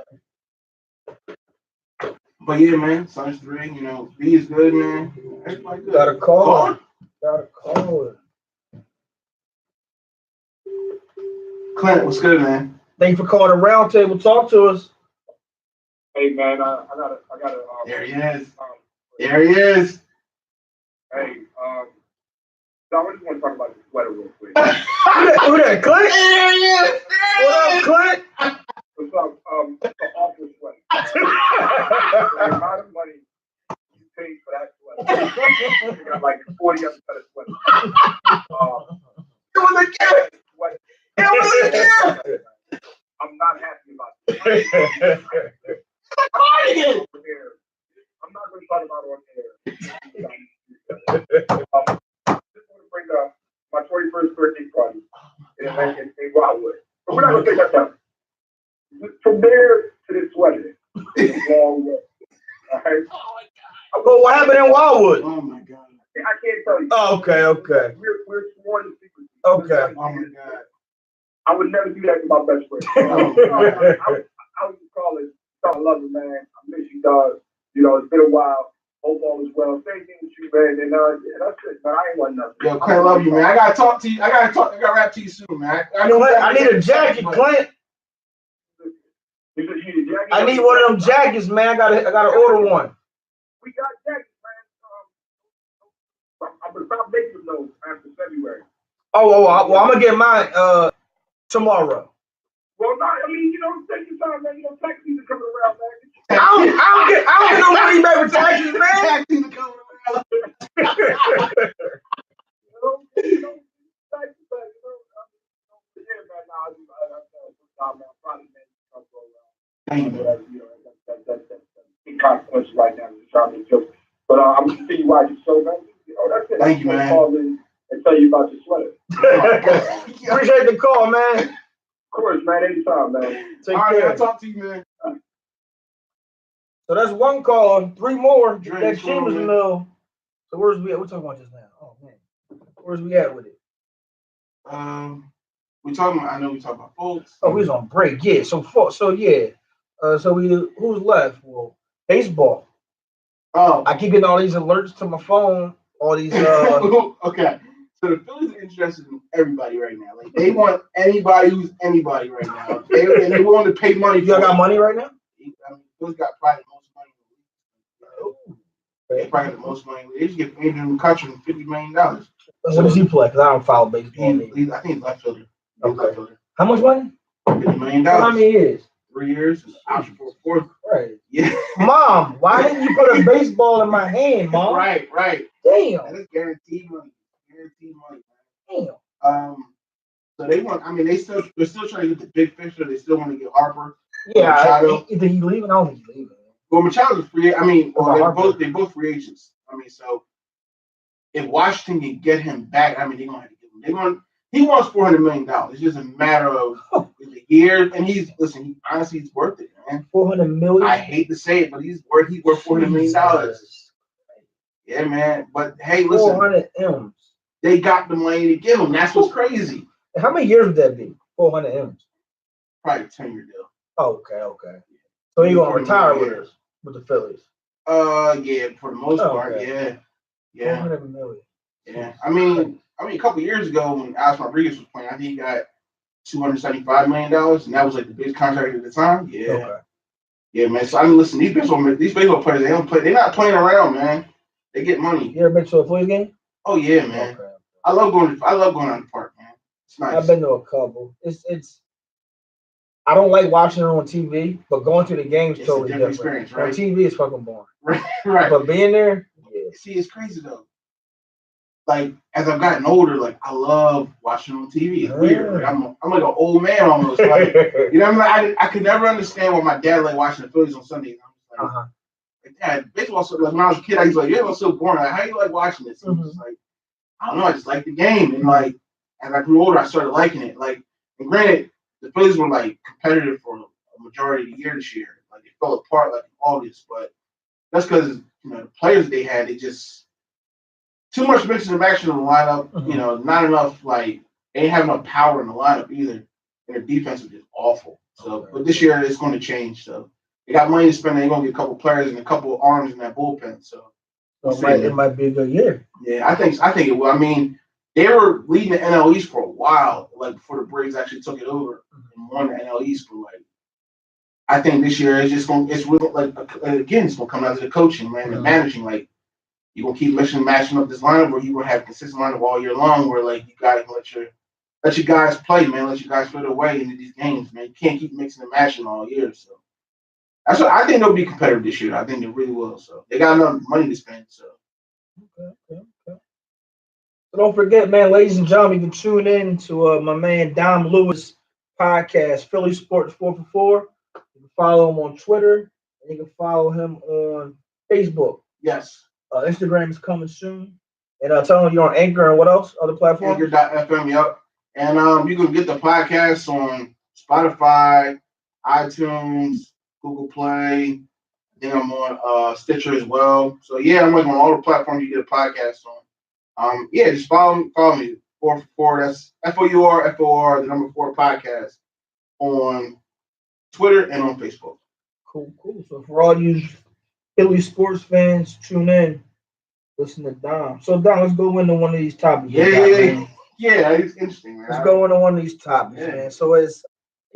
But yeah, man, Sun's 3. B is good, man. Everybody good. Got a call. Clint, what's good, man? Thank you for calling the roundtable. Talk to us. Hey, man, I gotta. There he is. There he is. Hey, so I just want to talk about the sweater real quick. Who that, Clint? There he is. What up, Clint? What's up? It's an awful sweater. The amount of money you paid for that sweater, you got like 40 other better sweaters. It was a gift. It was a gift. I'm not happy about it. I'm not going to talk about it on air. Just want to bring up my 21st birthday party in Wildwood. But we're not going to take that down. From there to this sweater, it's a long way. All right? Well, what happened in Wildwood? Oh, my God. I can't tell you. Oh, okay. We're sworn to secrecy. Okay. Oh, my God. I would never do that to my best friend. I would just call it, love you, man. I miss you, dog. It's been a while. Hope all is well. Same thing with you, man. And that's it, man. I ain't want nothing. Yo, Clint, love you, man. I gotta talk to you. I gotta rap to you soon, man. I need a jacket, Clint. I need one of them jackets, man. I gotta order one. We got jackets, man. I'm gonna stop making those after February. Well, I'm gonna get mine tomorrow. Well, no, I mean, take your time, man. Tax season coming around, man. I don't get no money back for taxes, man. Tax season coming around. Thank you. That's consequences right now. But I'm gonna continue watching the show, man. That's it. Thank you, man. Call in and tell you about your sweater. Appreciate the call, man. Of course, man. Anytime, man. Take All care. right, I'll talk to you, man. So that's one call. 3 more. Drink, That Seamus in the. So where's we at? We're talking about this now. Oh man, where's we at with it? We talking about. I know we talking about folks. Oh, we was on break. Yeah. So yeah. Who's left? Well, baseball. Oh, I keep getting all these alerts to my phone. All these. Okay. So the Phillies are interested in everybody right now. Like they want anybody who's anybody right now. They willing to pay money. Y'all got money right now? I mean, Phillies got probably the most money in the league. They probably got the most money. They just get Adrian McCutcheon $50 million. What does he play? Because I don't follow baseball. I think he's left fielder. Okay. How much money? $50 million. How many years? 3 years. Option for a fourth. Right. Yeah. Mom, why didn't you put a baseball in my hand, Mom? Right. Damn. That is guaranteed money. Guaranteed money. Damn. So they want. I mean, they're still trying to get the big fish. They still want to get Harper. Yeah. Either he leaving, I don't think he's leaving. Well, Machado's a free. I mean, they both free agents. I mean, so if Washington can get him back, I mean, they're gonna have to give him. He wants $400 million. It's just a matter of the year. And he's worth it, man. $400 million. I hate to say it, but he's worth $400 million. Yeah, man. But hey, listen. 400 M's. They got the money to give him. That's what's crazy. How many years would that be? 400 M's. Probably a 10-year deal. Okay. So he's gonna retire with the Phillies. Yeah, for the most part, okay. Yeah. 400 million. Yeah. I mean, a couple years ago when Alex Rodriguez was playing, I think he got $275 million, and that was like the biggest contract at the time. Yeah. Okay. Yeah, man. So I mean, listen, these baseball players, they don't play. They're not playing around, man. They get money. You ever been to a Phillies game? Oh yeah, man. Okay. I love going to the park, man. It's nice. I've been to a couple. It's. I don't like watching it on TV, but going to the games is totally different. Experience, right? On TV is fucking boring. Right. But being there, yeah. See, it's crazy though. like as I've gotten older, like I love watching on TV. It's weird. Like I'm like an old man almost. Like you know, I could never understand why my dad like watching the Phillies on Sundays. I'm just like, Dad, baseball. So, like when I was a kid, I used to like, yeah, it was so boring. Like, how you like watching this? And just like, I don't know. I just like the game, and like as I grew older, I started liking it. Like, and granted, the Phillies were like competitive for a majority of the year this year. Like it fell apart like in August, but that's because the players they had, they just too much mixing of action in the lineup. Not enough like they didn't have enough power in the lineup either. And their defense was just awful. So, but this year it's going to change. So they got money to spend. They're going to get a couple players and a couple of arms in that bullpen. So it might be a good year. Yeah, I think it will. I mean, they were leading the NL East for a while, like before the Braves actually took it over and won the NL East. But like, I think this year it's really like again, it's gonna come down to the coaching, man, the managing. Like, you gonna keep matching up this lineup, or you gonna have a consistent lineup all year long, where like you guys let your guys play, man, let your guys find their way into these games, man. You can't keep mixing and matching all year. So that's what I think they'll be competitive this year. I think they really will. So they got enough money to spend. So. Okay. So don't forget, man, ladies and gentlemen, you can tune in to my man Dom Lewis podcast, Philly Sports 444. You can follow him on Twitter, and you can follow him on Facebook. Yes. Instagram is coming soon. And tell him you're on Anchor and what else? Other platforms? Anchor.fm, yep. And you can get the podcast on Spotify, iTunes, Google Play. I think I'm on Stitcher as well. So yeah, I'm like on all the platforms you get a podcast on. Just follow me. 444, that's FOUR, the number 4 podcast on Twitter and on Facebook. Cool. So for all you Philly sports fans, tune in. Listen to Dom. So Dom, let's go into one of these topics. Yeah, it's interesting, man. Let's go into one of these topics, man. So it's,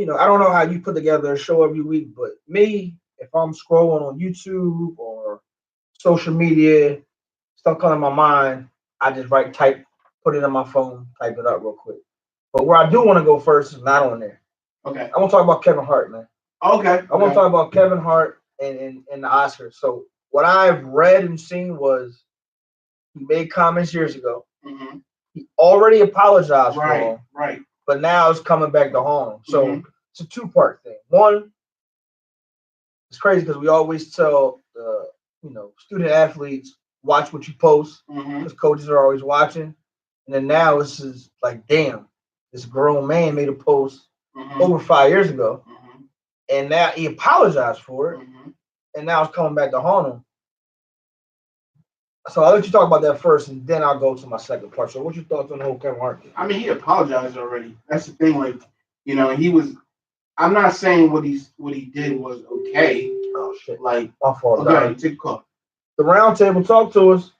I don't know how you put together a show every week, but me, if I'm scrolling on YouTube or social media, stuff comes to my mind, I just put it on my phone, type it up real quick. But where I do want to go first is not on there. Okay. I want to talk about Kevin Hart, man. Okay. I want to talk about Kevin Hart and the Oscars. So what I've read and seen was he made comments years ago. Mm-hmm. He already apologized for them. Right. But now it's coming back to haunt him. So it's a two-part thing. One, it's crazy because we always tell the student athletes, watch what you post because coaches are always watching. And then now it's just like, damn, this grown man made a post over 5 years ago. And now he apologized for it. And now it's coming back to haunt him. So I'll let you talk about that first, and then I'll go to my second part. So what's your thoughts on the whole Kevin Hart thing? I mean, he apologized already. That's the thing. Like, he was. I'm not saying what he did was okay. Oh shit! Like, my fault. Okay, take a call. The round table, talk to us.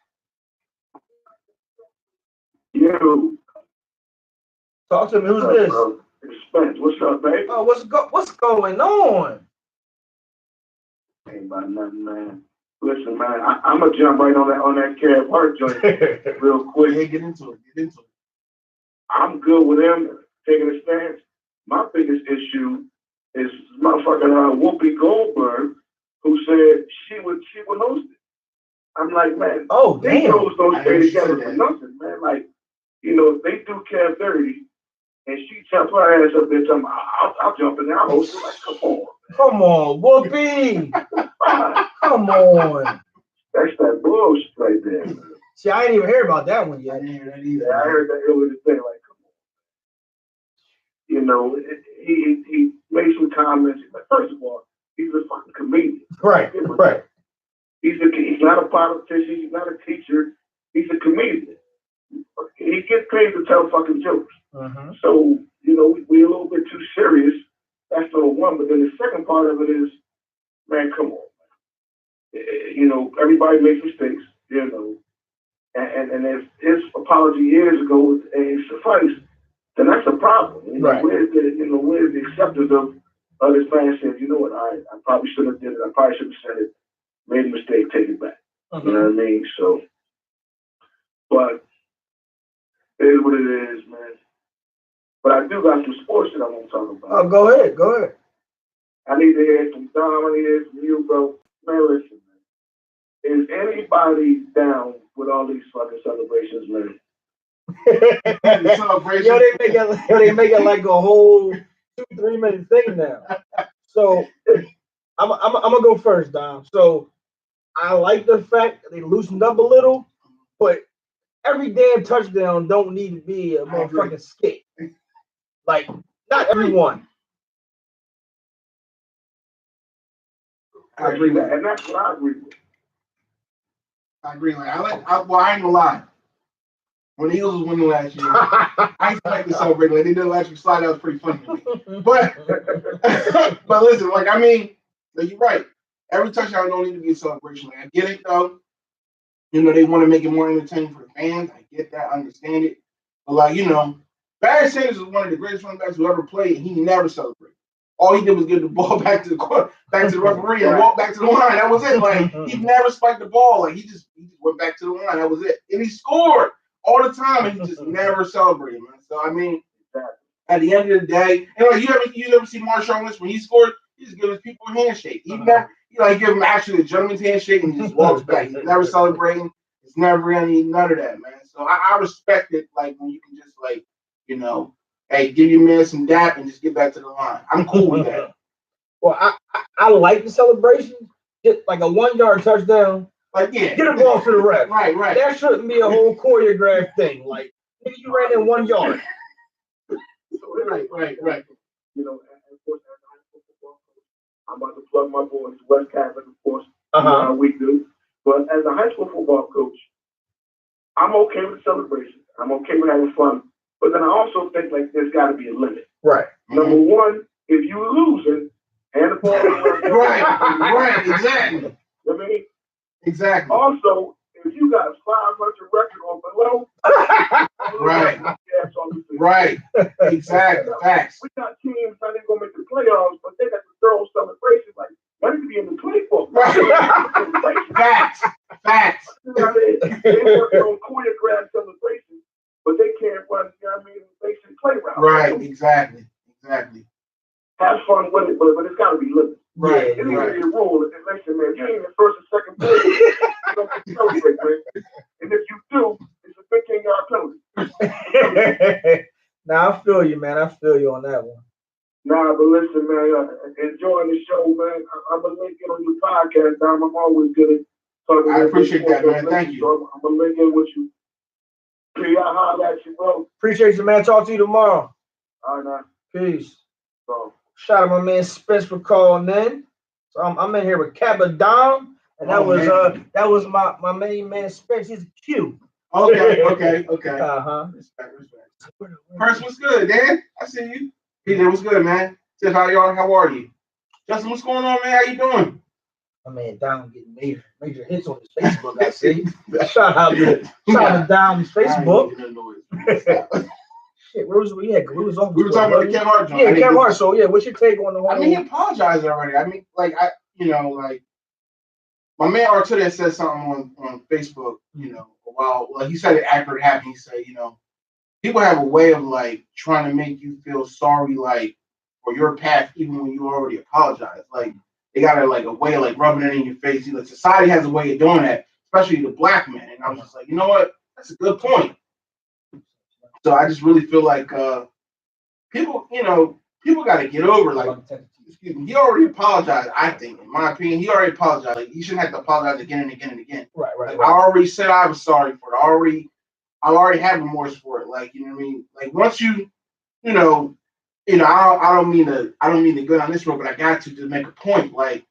You. Talk to me. Who's this? Spence. What's up, babe? Oh, what's going on? Ain't about nothing, man. Listen, man, I'm gonna jump right on that Kevin Hart joint real quick. Yeah, get into it. I'm good with him taking a stance. My biggest issue is motherfucking Whoopi Goldberg, who said she would host it. I'm like, man, these shows don't stay together for nothing, man. Like, if they do Kev 30 and she jump her ass up there, talking, I'll jump in there, I'll host it. Like, come on, Whoopi. Come on. That's that bullshit right there. Man. See, I didn't even hear about that one yet. I didn't hear that either. Yeah, I heard that earlier today. Like, come on. He made some comments. Like, first of all, he's a fucking comedian. Right. He's not a politician. He's not a teacher. He's a comedian. He gets paid to tell fucking jokes. So, we're a little bit too serious. That's number one. But then the second part of it is, man, come on. Everybody makes mistakes, and if his apology years ago ain't suffice, then that's a problem. Right. Where's the acceptance of this man saying, you know what, I probably shouldn't have did it. I probably should have said it. Made a mistake, take it back. You know what I mean? So, but it is what it is, man. But I do got some sports that I want to talk about. Oh, go ahead. I need to hear from Dom. I need to hear from you, bro. Man, listen, man. Is anybody down with all these fucking celebrations, man? The celebration. They make it like a whole 2-3 minute thing now. So I'm gonna go first, Dom. So I like the fact that they loosened up a little, but every damn touchdown don't need to be a motherfucking skit. Like, not everyone. I agree with that. And that's what I agree with. I agree. Like I ain't gonna lie. When the Eagles was winning last year, I used to like to celebrate. Like they did last year slide, that was pretty funny to me. But listen, like I mean, like, you're right. Every touchdown don't need to be a celebration. Like I get it though. You know, they want to make it more entertaining for the fans. I get that, I understand it. But like, you know, Barry Sanders is one of the greatest running backs who ever played, and he never celebrated. All he did was give the ball back to the referee and walk back to the line. That was it. Like he never spiked the ball. Like he just went back to the line. That was it. And he scored all the time, and he just never celebrated, man. So I mean, at the end of the day, and like you never see Marshawn Lynch when he scored, he just gives people a handshake. He never give him actually a gentleman's handshake and he just walks back. He's never celebrating. It's never any none of that, man. So I respect it. Like when you can just like, you know, hey, give your man some dap and just get back to the line. I'm cool with that. Well, I like the celebration. Just like a 1 yard touchdown. Like yeah, get the ball to the ref. Right. That shouldn't be a whole choreographed thing. Like nigga, you ran in 1 yard. Right. You know, and of course, as a high school football coach, I'm about to plug my boys, West Catholic, of course, how we do. But as a high school football coach, I'm okay with celebration. I'm okay with having fun. But then I also think like there's got to be a limit. Right. Number one, if you losing, hand the ball over. Right. Exactly. You know what I mean? Exactly. Also, if you got a 500 record or below, right. Exactly. Facts. We got teams that ain't gonna make the playoffs, but they got to throw celebrations like that need to be in the playbook. Facts. You know what I mean? They working on choreographed celebrations, but they can't run. You know what I mean? Basic play route. Right. Exactly. Have fun with it, but it's got to be limited. Right. It needs to be a rule. Listen, man, you ain't in first or second place. You don't get to celebrate, man. And if you do, it's a 15-yard penalty. Nah, I feel you, man. I feel you on that one. Nah, but listen, man, enjoying the show, man. I'm going to link in on your podcast, Dom. I'm always good at talking. I appreciate that, man. Thank you. So I'm going to link in with you. I'll holler at you, bro. Appreciate you, man. Talk to you tomorrow. All right, man. Peace. So. Shout out my man Spence for calling in. So I'm in here with Cabadon, and that was my main man Spence. He's a Q. Okay. Respect. First, what's good, Dan? I see you. PJ, what's good, man? Said how are you? Justin, what's going on, man? How you doing? My man Dom getting major hits on his Facebook. I see. Shout out to Dom's Facebook. Shit, where was we had? We was off. We were talking about the Kevin Hart joint. Yeah, Kevin Hart. So yeah, what's your take on the whole? I mean, he apologized already. I mean, like my man Arteta said something on Facebook, you know, a while. Well, he said it after it happened. He said, you know, people have a way of like trying to make you feel sorry, like for your past, even when you already apologized. Like they got like a way of like rubbing it in your face. Like society has a way of doing that, especially the black man. And I was just like, you know what? That's a good point. So I just really feel like people got to get over like, excuse me, he already apologized. I think, in my opinion, he already apologized. Like he shouldn't have to apologize again and again and again. Right. Like, I already said I was sorry for it. I already have remorse for it. Like, you know what I mean? Like once you know, I don't mean to go down this road, but I got to make a point. Like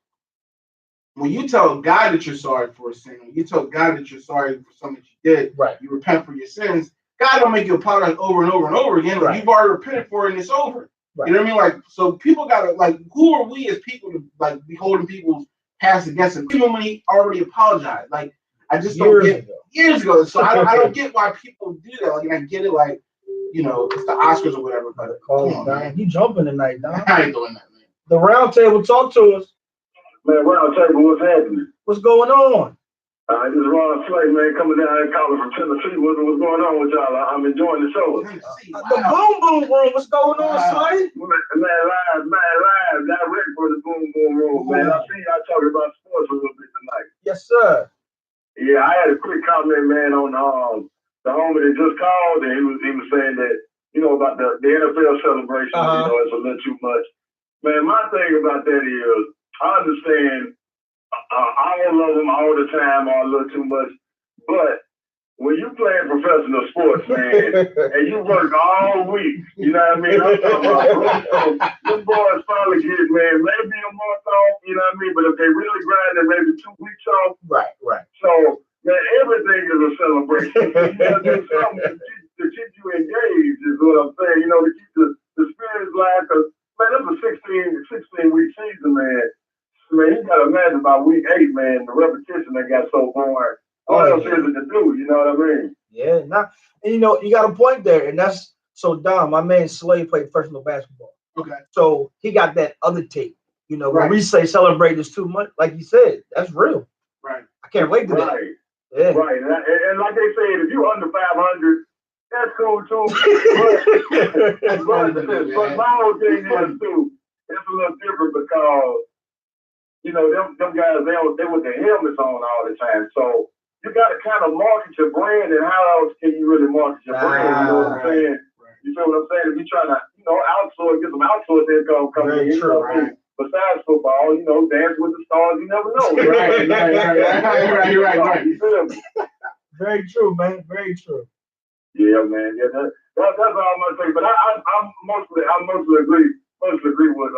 when you tell God that you're sorry for a sin, when you tell God that you're sorry for something that you did, right? You repent for your sins. God don't make you apologize over and over and over again. Like, you've already repented for it and it's over. Right. You know what I mean? Like, so people gotta like, who are we as people to like be holding people's past against them, even when he already apologized? Like, I just don't get years ago. So I don't get why people do that. Like, and I get it, like, you know, it's the Oscars or whatever. But come on, man. You jumping tonight, Don? I ain't doing that, man. The round table, talk to us. Man, round table, what's happening? What's going on? This is Ron Slay, man, coming down here calling from Tennessee. What's going on with y'all? I'm enjoying the show. The boom boom room. What's going on, Slay? Man, live, direct for the boom boom room, man. I see y'all talking about sports a little bit tonight. Yes, sir. Yeah, I had a quick comment, man, on the homie that just called, and he was saying that, about the NFL celebration, it's a little too much. Man, my thing about that is, I understand I don't love them all the time or a little too much, but when you playing professional sports, man, and you work all week, you know what I mean? I'm talking about them boys probably get, man, maybe a month off, you know what I mean? But if they really grind, then maybe 2 weeks off. Right. So, man, everything is a celebration. You gotta do something to keep you engaged, is what I'm saying. To keep the spirits live. Because, man, that's a 16-week season, man. Man, you gotta imagine by week 8, man, the repetition that got so boring. What else is it to do? You know what I mean? Yeah, and you got a point there, and that's so Dom. My man Slay played professional basketball. Okay. So he got that other tape. Right. When we say celebrate is too much, like you said, that's real. Right. I can't relate to that. Yeah. Right. And like they said, if you under 500, that's cool too. But my whole thing is too, it's a little different because them guys they with their helmets on all the time. So you got to kind of market your brand, and how else can you really market your brand? You know what I'm saying? Right. You feel what I'm saying? If you're trying to, outsource, get some outsource income coming in. True, right. Besides football, dance with the stars, you never know. Right. You feel me? Very true, man. Very true. Yeah, man. Yeah, that's all I'm gonna say. But I mostly agree with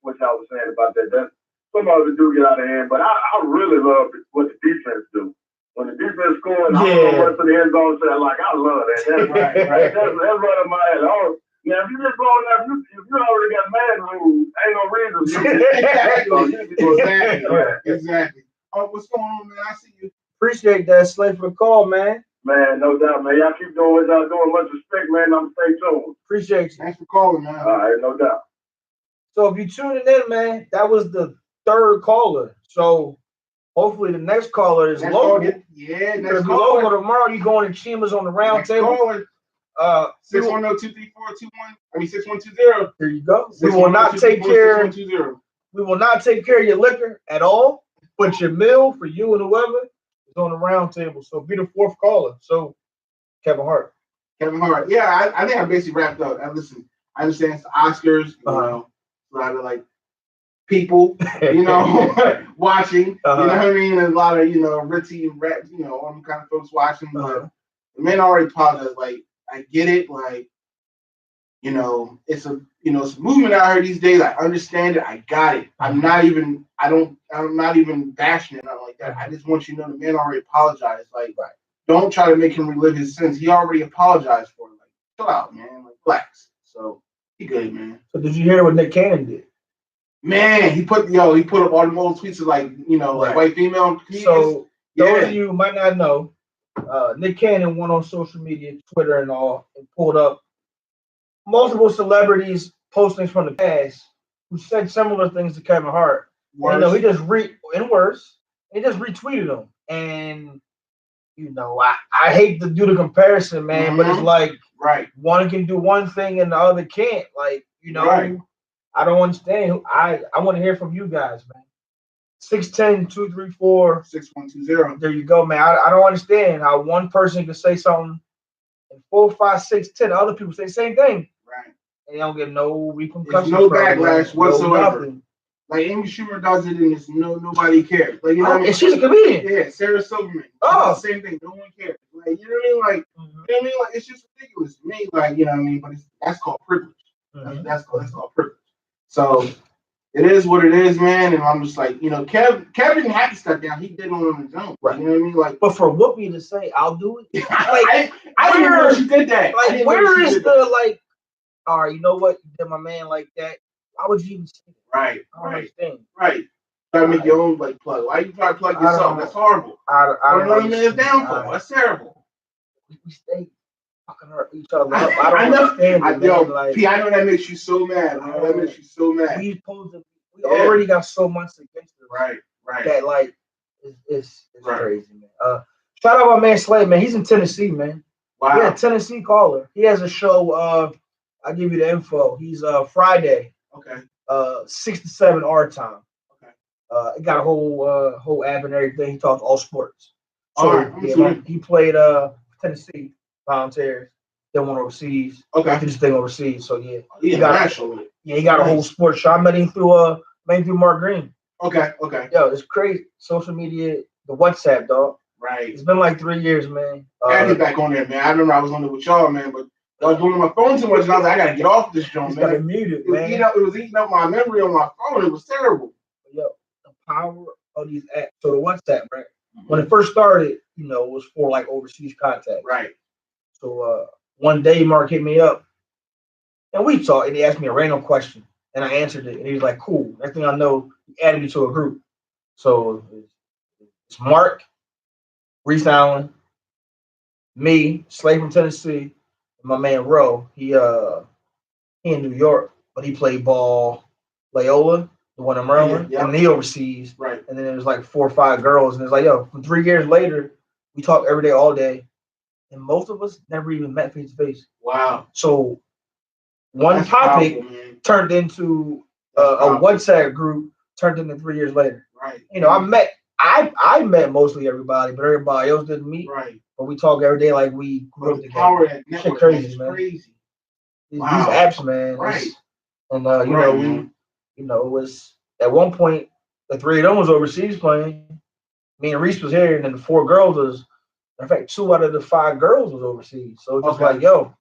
what y'all was saying about that. That some of it do get out of hand, but I really love what the defense do. When the defense scoring, I don't know what's in the end zone. I love that. That's right. That's right in my head. Now, if you just going up, if you already got mad rules, ain't no reason. Exactly. Oh, what's going on, man? I see you. Appreciate that, Slay, for the call, man. Man, no doubt, man. Y'all keep doing what y'all doing. Much respect, man. I'm stay tuned. Appreciate you. Thanks for calling, man. All right, no doubt. So if you tuning in, man, that was the 3rd caller. So hopefully the next caller is local. Yeah, next caller. Local tomorrow, you going to Chima's on the round table. 610-234-21. 6120. There you go. We will not take care. We will not take care of your liquor at all, but your meal for you and whoever is on the round table. So be the 4th caller. So Kevin Hart. Yeah, I think I basically wrapped up. Listen, I understand it's the Oscars. A lot of people, watching. You know what I mean? There's a lot of Ritzy and rap, all them kind of folks watching. But the men already apologized. I get it. It's a it's a movement out here these days. I understand it. I got it. I'm not even bashing it out like that. I just want you to know the man already apologized. Don't try to make him relive his sins. He already apologized for it. Chill out, man. Relax. So he good, man. So did you hear what Nick Cannon did? Man, he put up all the old tweets of white female. So those of you who might not know, Nick Cannon went on social media, Twitter and all, and pulled up multiple celebrities postings from the past who said similar things to Kevin Hart. He just he just retweeted them. And I hate to do the comparison, man, but it's one can do one thing and the other can't. I don't understand. I want to hear from you guys, man. 610-234-6120. There you go, man. I don't understand how one person can say something and 4, 5, 6, 10 other people say the same thing. Right. And they don't get no repercussions. There's no backlash whatsoever. Amy Schumer does it and it's nobody cares. And she's a comedian. Yeah, Sarah Silverman. Same thing. No one cares. You know what I mean? It's just ridiculous to me. But that's called privilege. That's called privilege. So it is what it is, man. And I'm just Kev didn't have to step down. He did it on his own. Right. You know what I mean? But for Whoopi to say, I'll do it. I didn't know she did that. Where is the all right, you know what? You did my man like that. Why would you even say that? Right. I don't understand. Right. Try to make your own plug. Why you try to plug yourself? That's horrible. I don't know his downfall. That's terrible. We stay fucking each other up. I don't understand. I know that makes you so mad. That makes you so mad. We already got so much against us. Right. That it's crazy, man. Shout out my man Slade, man. He's in Tennessee, man. Wow. Yeah, Tennessee caller. He has a show. I'll give you the info. He's Friday. Okay. 6 to 7 our time. Okay. It got a whole app and everything. He talks all sports. So all right. he played Tennessee Volunteers. They went overseas. Okay. Did this thing overseas. So yeah. He got he got a whole sports show. I met him through Mark Green. Okay. Yo, it's crazy. Social media, the WhatsApp, dog. Right. It's been like 3 years, man. I get back on there, man. I remember I was on there with y'all, man, but I was doing on my phone too much, and I was like, I gotta get off this joint, man. Muted, man. It was eating up my memory on my phone. It was terrible. Yo, the power of these apps. So the WhatsApp, right? When it first started, it was for like overseas contacts. Right. So one day Mark hit me up and we talked, and he asked me a random question and I answered it, and he was like, cool. Next thing I know, he added me to a group. So it's Mark, Reese Allen, me, Slay from Tennessee, and my man Ro. He in New York, but he played ball Loyola, the one in Maryland, and he overseas. Right. And then there was like 4 or 5 girls, and it's like, yo, from 3 years later, we talk every day, all day, and most of us never even met face to face. Wow. So one That's topic powerful, turned into a WhatsApp group, turned into 3 years later. Right. I met mostly everybody, but everybody else didn't meet. Right. But we talk every day like we grew up The together. power of that network, shit crazy, man. Crazy. These Wow. apps, man. Right. And it was at one point the 3 of them was overseas playing. Me and Reese was here, and then the 4 girls was. In fact, 2 out of the 5 girls was overseas. So it's just like, yo,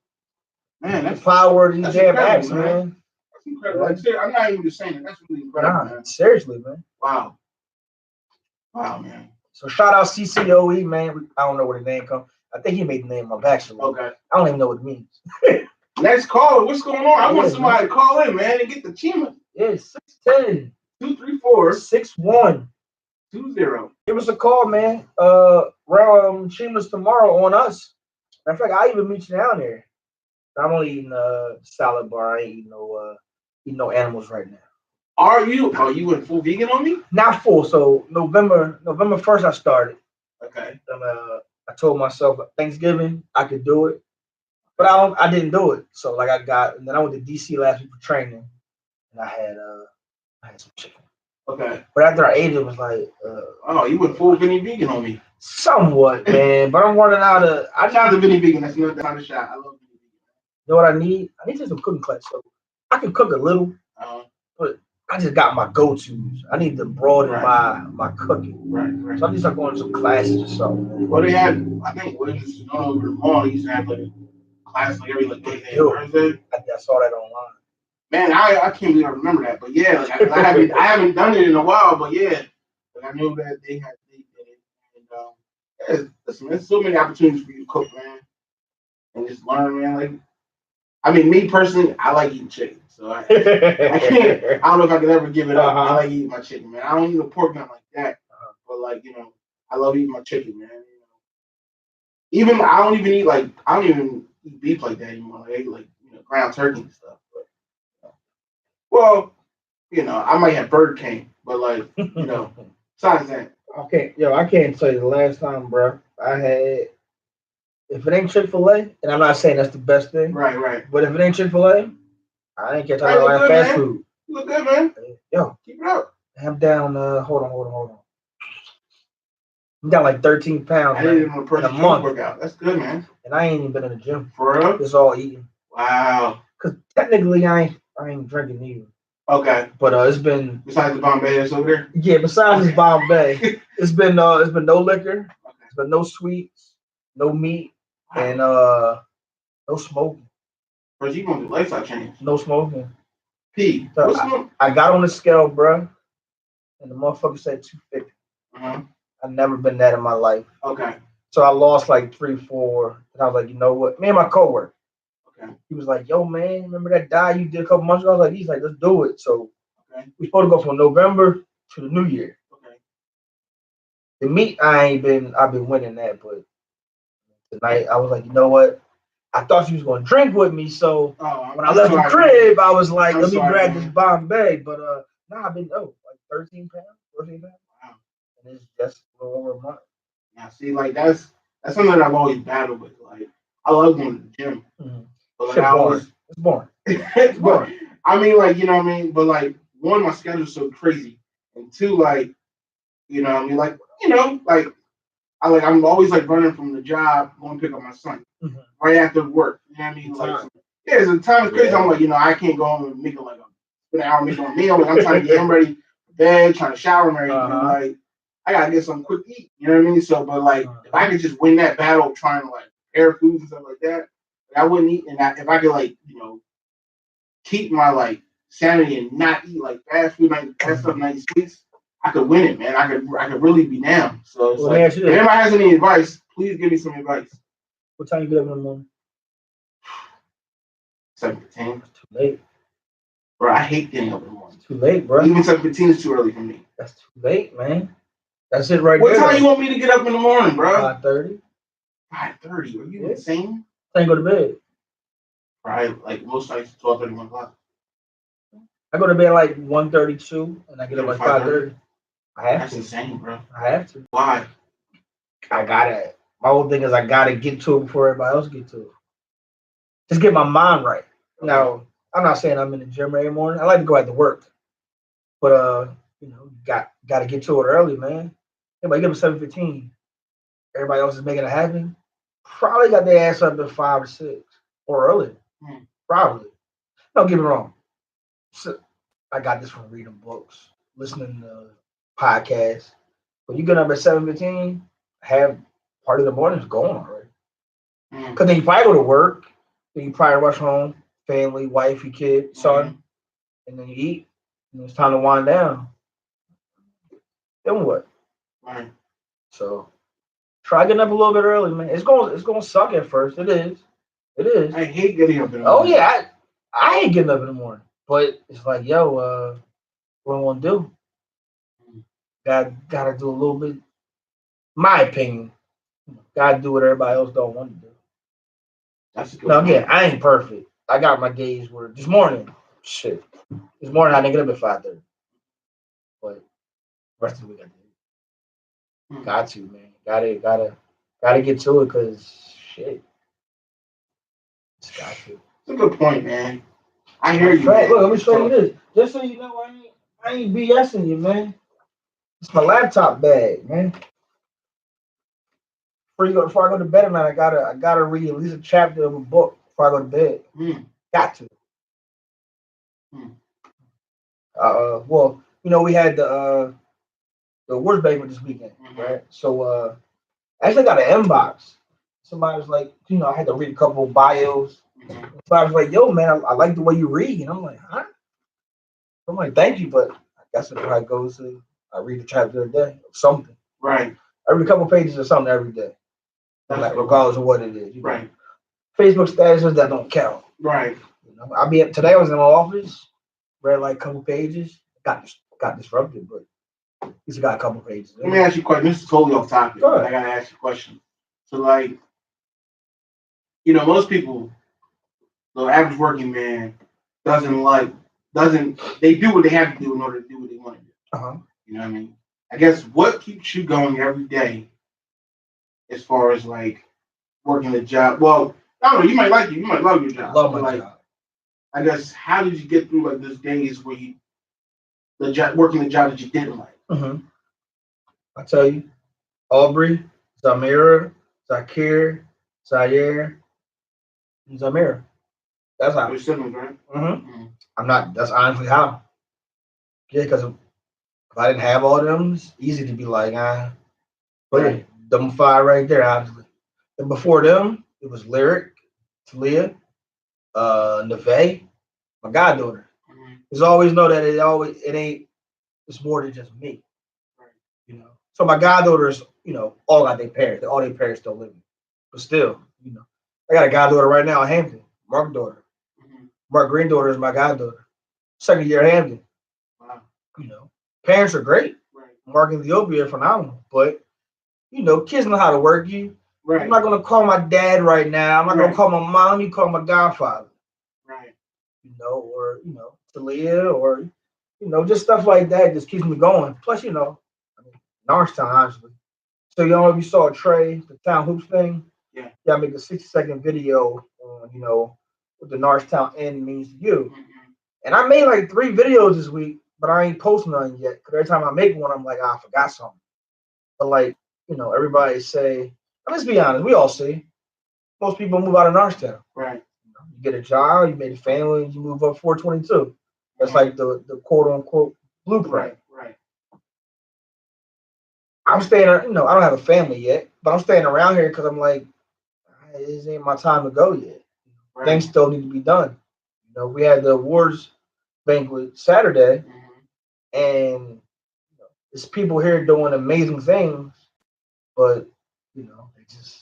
man, that's the power of these damn apps, man. That's incredible. Like, I'm not even just saying it. That's really incredible, man. Seriously, man. Wow. Wow, man. So shout out CCOE, man. I don't know where the name comes. I think he made the name up, actually. Okay. I don't even know what it means. Next caller, what's going on? I want somebody to call in, man, and get the team. Yeah, 610 234 6120. Give us a call, man. Round Chimas tomorrow on us. Matter of fact, I even meet you down there. I'm only eating salad bar. I ain't eating no animals right now. Are you went full vegan on me? Not full. So November 1st I started. Okay. And, I told myself Thanksgiving I could do it, but I didn't do it. So like and then I went to DC last week for training, and I had some chicken. Okay. But after I ate it, was like, you went full vegan on me. Somewhat, man. But I'm running out of. I tried the vegan. That's not a shot. I love vegan. You know what I need? I need some cooking class. So I can cook a little, but I just got my go-tos. I need to broaden my cooking. Right. So I need to start going to some classes or something. Well, they had, I think, Williams, over the mall, they used to have like a class like every Wednesday and Thursday. I saw that online. Man, I can't believe I remember that. But yeah, like, I haven't done it in a while. But yeah, I knew that they did it. And listen, there's so many opportunities for you to cook, man, and just learn, man. Like, I mean, me personally, I like eating chicken, so I can't. I don't know if I can ever give it up. I like eating my chicken, man. I don't eat no pork, nothing like that. But like, I love eating my chicken, man. Even I don't even eat beef like that anymore. I eat like ground turkey and stuff. But I might have Burger King, but like besides that. I can't tell you the last time, bro. I had. If it ain't Chick-fil-A, and I'm not saying that's the best thing, right. But if it ain't Chick-fil-A, I ain't catch a lot of fast food. You look good, man. Yo, keep it up. I'm down. Hold on. I'm down like 13 pounds. I didn't even in a month. Workout. That's good, man. And I ain't even been in the gym. For real? It's all eating. Wow. Because technically, I ain't drinking either. Okay. But it's been besides the Bombay that's over there. Yeah, besides this Bombay, it's been no liquor. Okay. It's been no sweets, no meat, and no smoking. But you want the lifestyle change? No smoking. P. So I got on the scale, bro, and the motherfucker said 250. I've never been that in my life. Okay. So I lost like 3, 4, and I was like, you know what? Me and my coworker. Okay. He was like, yo, man, remember that diet you did a couple months ago? I was like, he's like, let's do it. So we're supposed to go from November to the New Year. Okay. The meat, I've been winning that, but tonight I was like, you know what? I thought she was going to drink with me, so when I left the crib, I was like, let me grab this Bombay. But I've been like 13 pounds, 14 pounds. Wow. And it's just a little over a month. Now, see, like that's something that I've always battled with. Like, I love going to the gym, but like it's boring. It's boring. I mean, like, you know what I mean. But like, one, my schedule's so crazy, and two, like, you know what I mean. Like, like I'm always like running from the job, going to pick up my son right after work. You know what I mean? Like, yeah, the time is crazy. I'm like, I can't go home and make an hour making a meal. Like, I'm trying to get him ready for bed, trying to shower and everything. Like, I gotta get some quick eat. You know what I mean? So, but like, if I could just win that battle of trying to like prepare foods and stuff like that, I wouldn't eat. And if I could like, keep my like sanity and not eat like fast food, like fast stuff, not eat sweets, I could win it, man. I could really be down. So it's like, if anybody has any advice, please give me some advice. What time you get up in the morning? 7:15. Too late. Bro, I hate getting up in the morning. Too late, bro. Even 7:15 is too early for me. That's too late, man. That's it right there. What time you want me to get up in the morning, bro? 5:30. 5:30? Are you insane? I go to bed. Right, like most nights, 12:30, 1 o'clock. I go to bed like 1:32, and I get up like 5:30. I have That's to. Insane, bro. I have to. Why? I gotta. My whole thing is I gotta get to it before everybody else get to it. Just get my mind right. Okay. Now, I'm not saying I'm in the gym every morning. I like to go out to work, but got to get to it early, man. Everybody get up at 7:15. Everybody else is making it happen. Probably got their ass up at 5 or 6 or earlier. Probably. Don't get me wrong. So, I got this from reading books, listening to podcasts. When you get up at 7:15, have part of the morning's going already. Because then you probably go to work, then you probably rush home, family, wife, your kid, son, and then you eat, and it's time to wind down. Then what? Right. So try getting up a little bit early, man. It's gonna suck at first. It is. It is. I hate getting up in the morning. Oh yeah, I hate getting up in the morning. But it's like, yo, what I want to do? Gotta do a little bit. My opinion, gotta do what everybody else don't want to do. That's a good now point. Again, I ain't perfect. I got my days where this morning I didn't get up at 5:30. But the rest of the week I did. Got to, man. Gotta get to it because shit. Just got to. It's a good point, man. I hear you. Right, look, let me show you this. Just so you know, I ain't BSing you, man. It's my laptop bag, man. Before I go to bed tonight, I gotta read at least a chapter of a book before I go to bed. Got to. Well, we had the Worst Banquet this weekend, right? So I actually got an inbox. Somebody was like, I had to read a couple of bios. So I was like, yo, man, I like the way you read. And I'm like, huh? I'm like, thank you, but I guess it's how it goes. I read a chapter a day of something. Right. I read a couple pages of something every day. Like, regardless of what it is. Right. Facebook statuses that don't count. Right. Today I was in my office, read like a couple pages, got disrupted, but at least I got a couple pages. Let me ask you a question. This is totally off topic. But I gotta ask you a question. So, like, most people, the average working man, they do what they have to do in order to do what they want to do. You know what I mean? I guess what keeps you going every day, as far as like working the job? Well, I don't know. You might love your job. Love my job. I guess how did you get through like those days where working the job that you didn't like? I tell you, Aubrey, Zamira, Zakir, Zaire, and Zamira. That's how. Your siblings, right? I'm not. That's honestly how. Yeah, because if I didn't have all of them, it's easy to be like, But right. Them 5 right there, obviously. And before them, it was Lyric, Talia, Neve, my goddaughter. Just always know that it's more than just me. Right. So my goddaughters, all got their parents. All their parents still living. But still, I got a goddaughter right now in Hampton, Mark daughter. Mark Green daughter is my goddaughter. Second year at Hampton. Wow. Parents are great. Right. Mark and Leobia are phenomenal. But, kids know how to work you. Right. I'm not going to call my dad right now. I'm not going to call my mom. You call my godfather. Right. Or, Talia or, just stuff like that just keeps me going. Plus, Norristown, honestly. So, if you saw Trey, the Town Hoops thing, I make a 60-second video on, what the Norristown Inn means to you. And I made like 3 videos this week, but I ain't posting none yet. Because every time I make one, I'm like, I forgot something. But like, everybody say, let's be honest, we all see most people move out of Norristown. Right. You get a job, you made a family, you move up 422. That's like the quote unquote blueprint. Right. I'm staying, I don't have a family yet, but I'm staying around here because I'm like, this ain't my time to go yet. Right. Things still need to be done. We had the awards banquet Saturday, and there's people here doing amazing things, but they just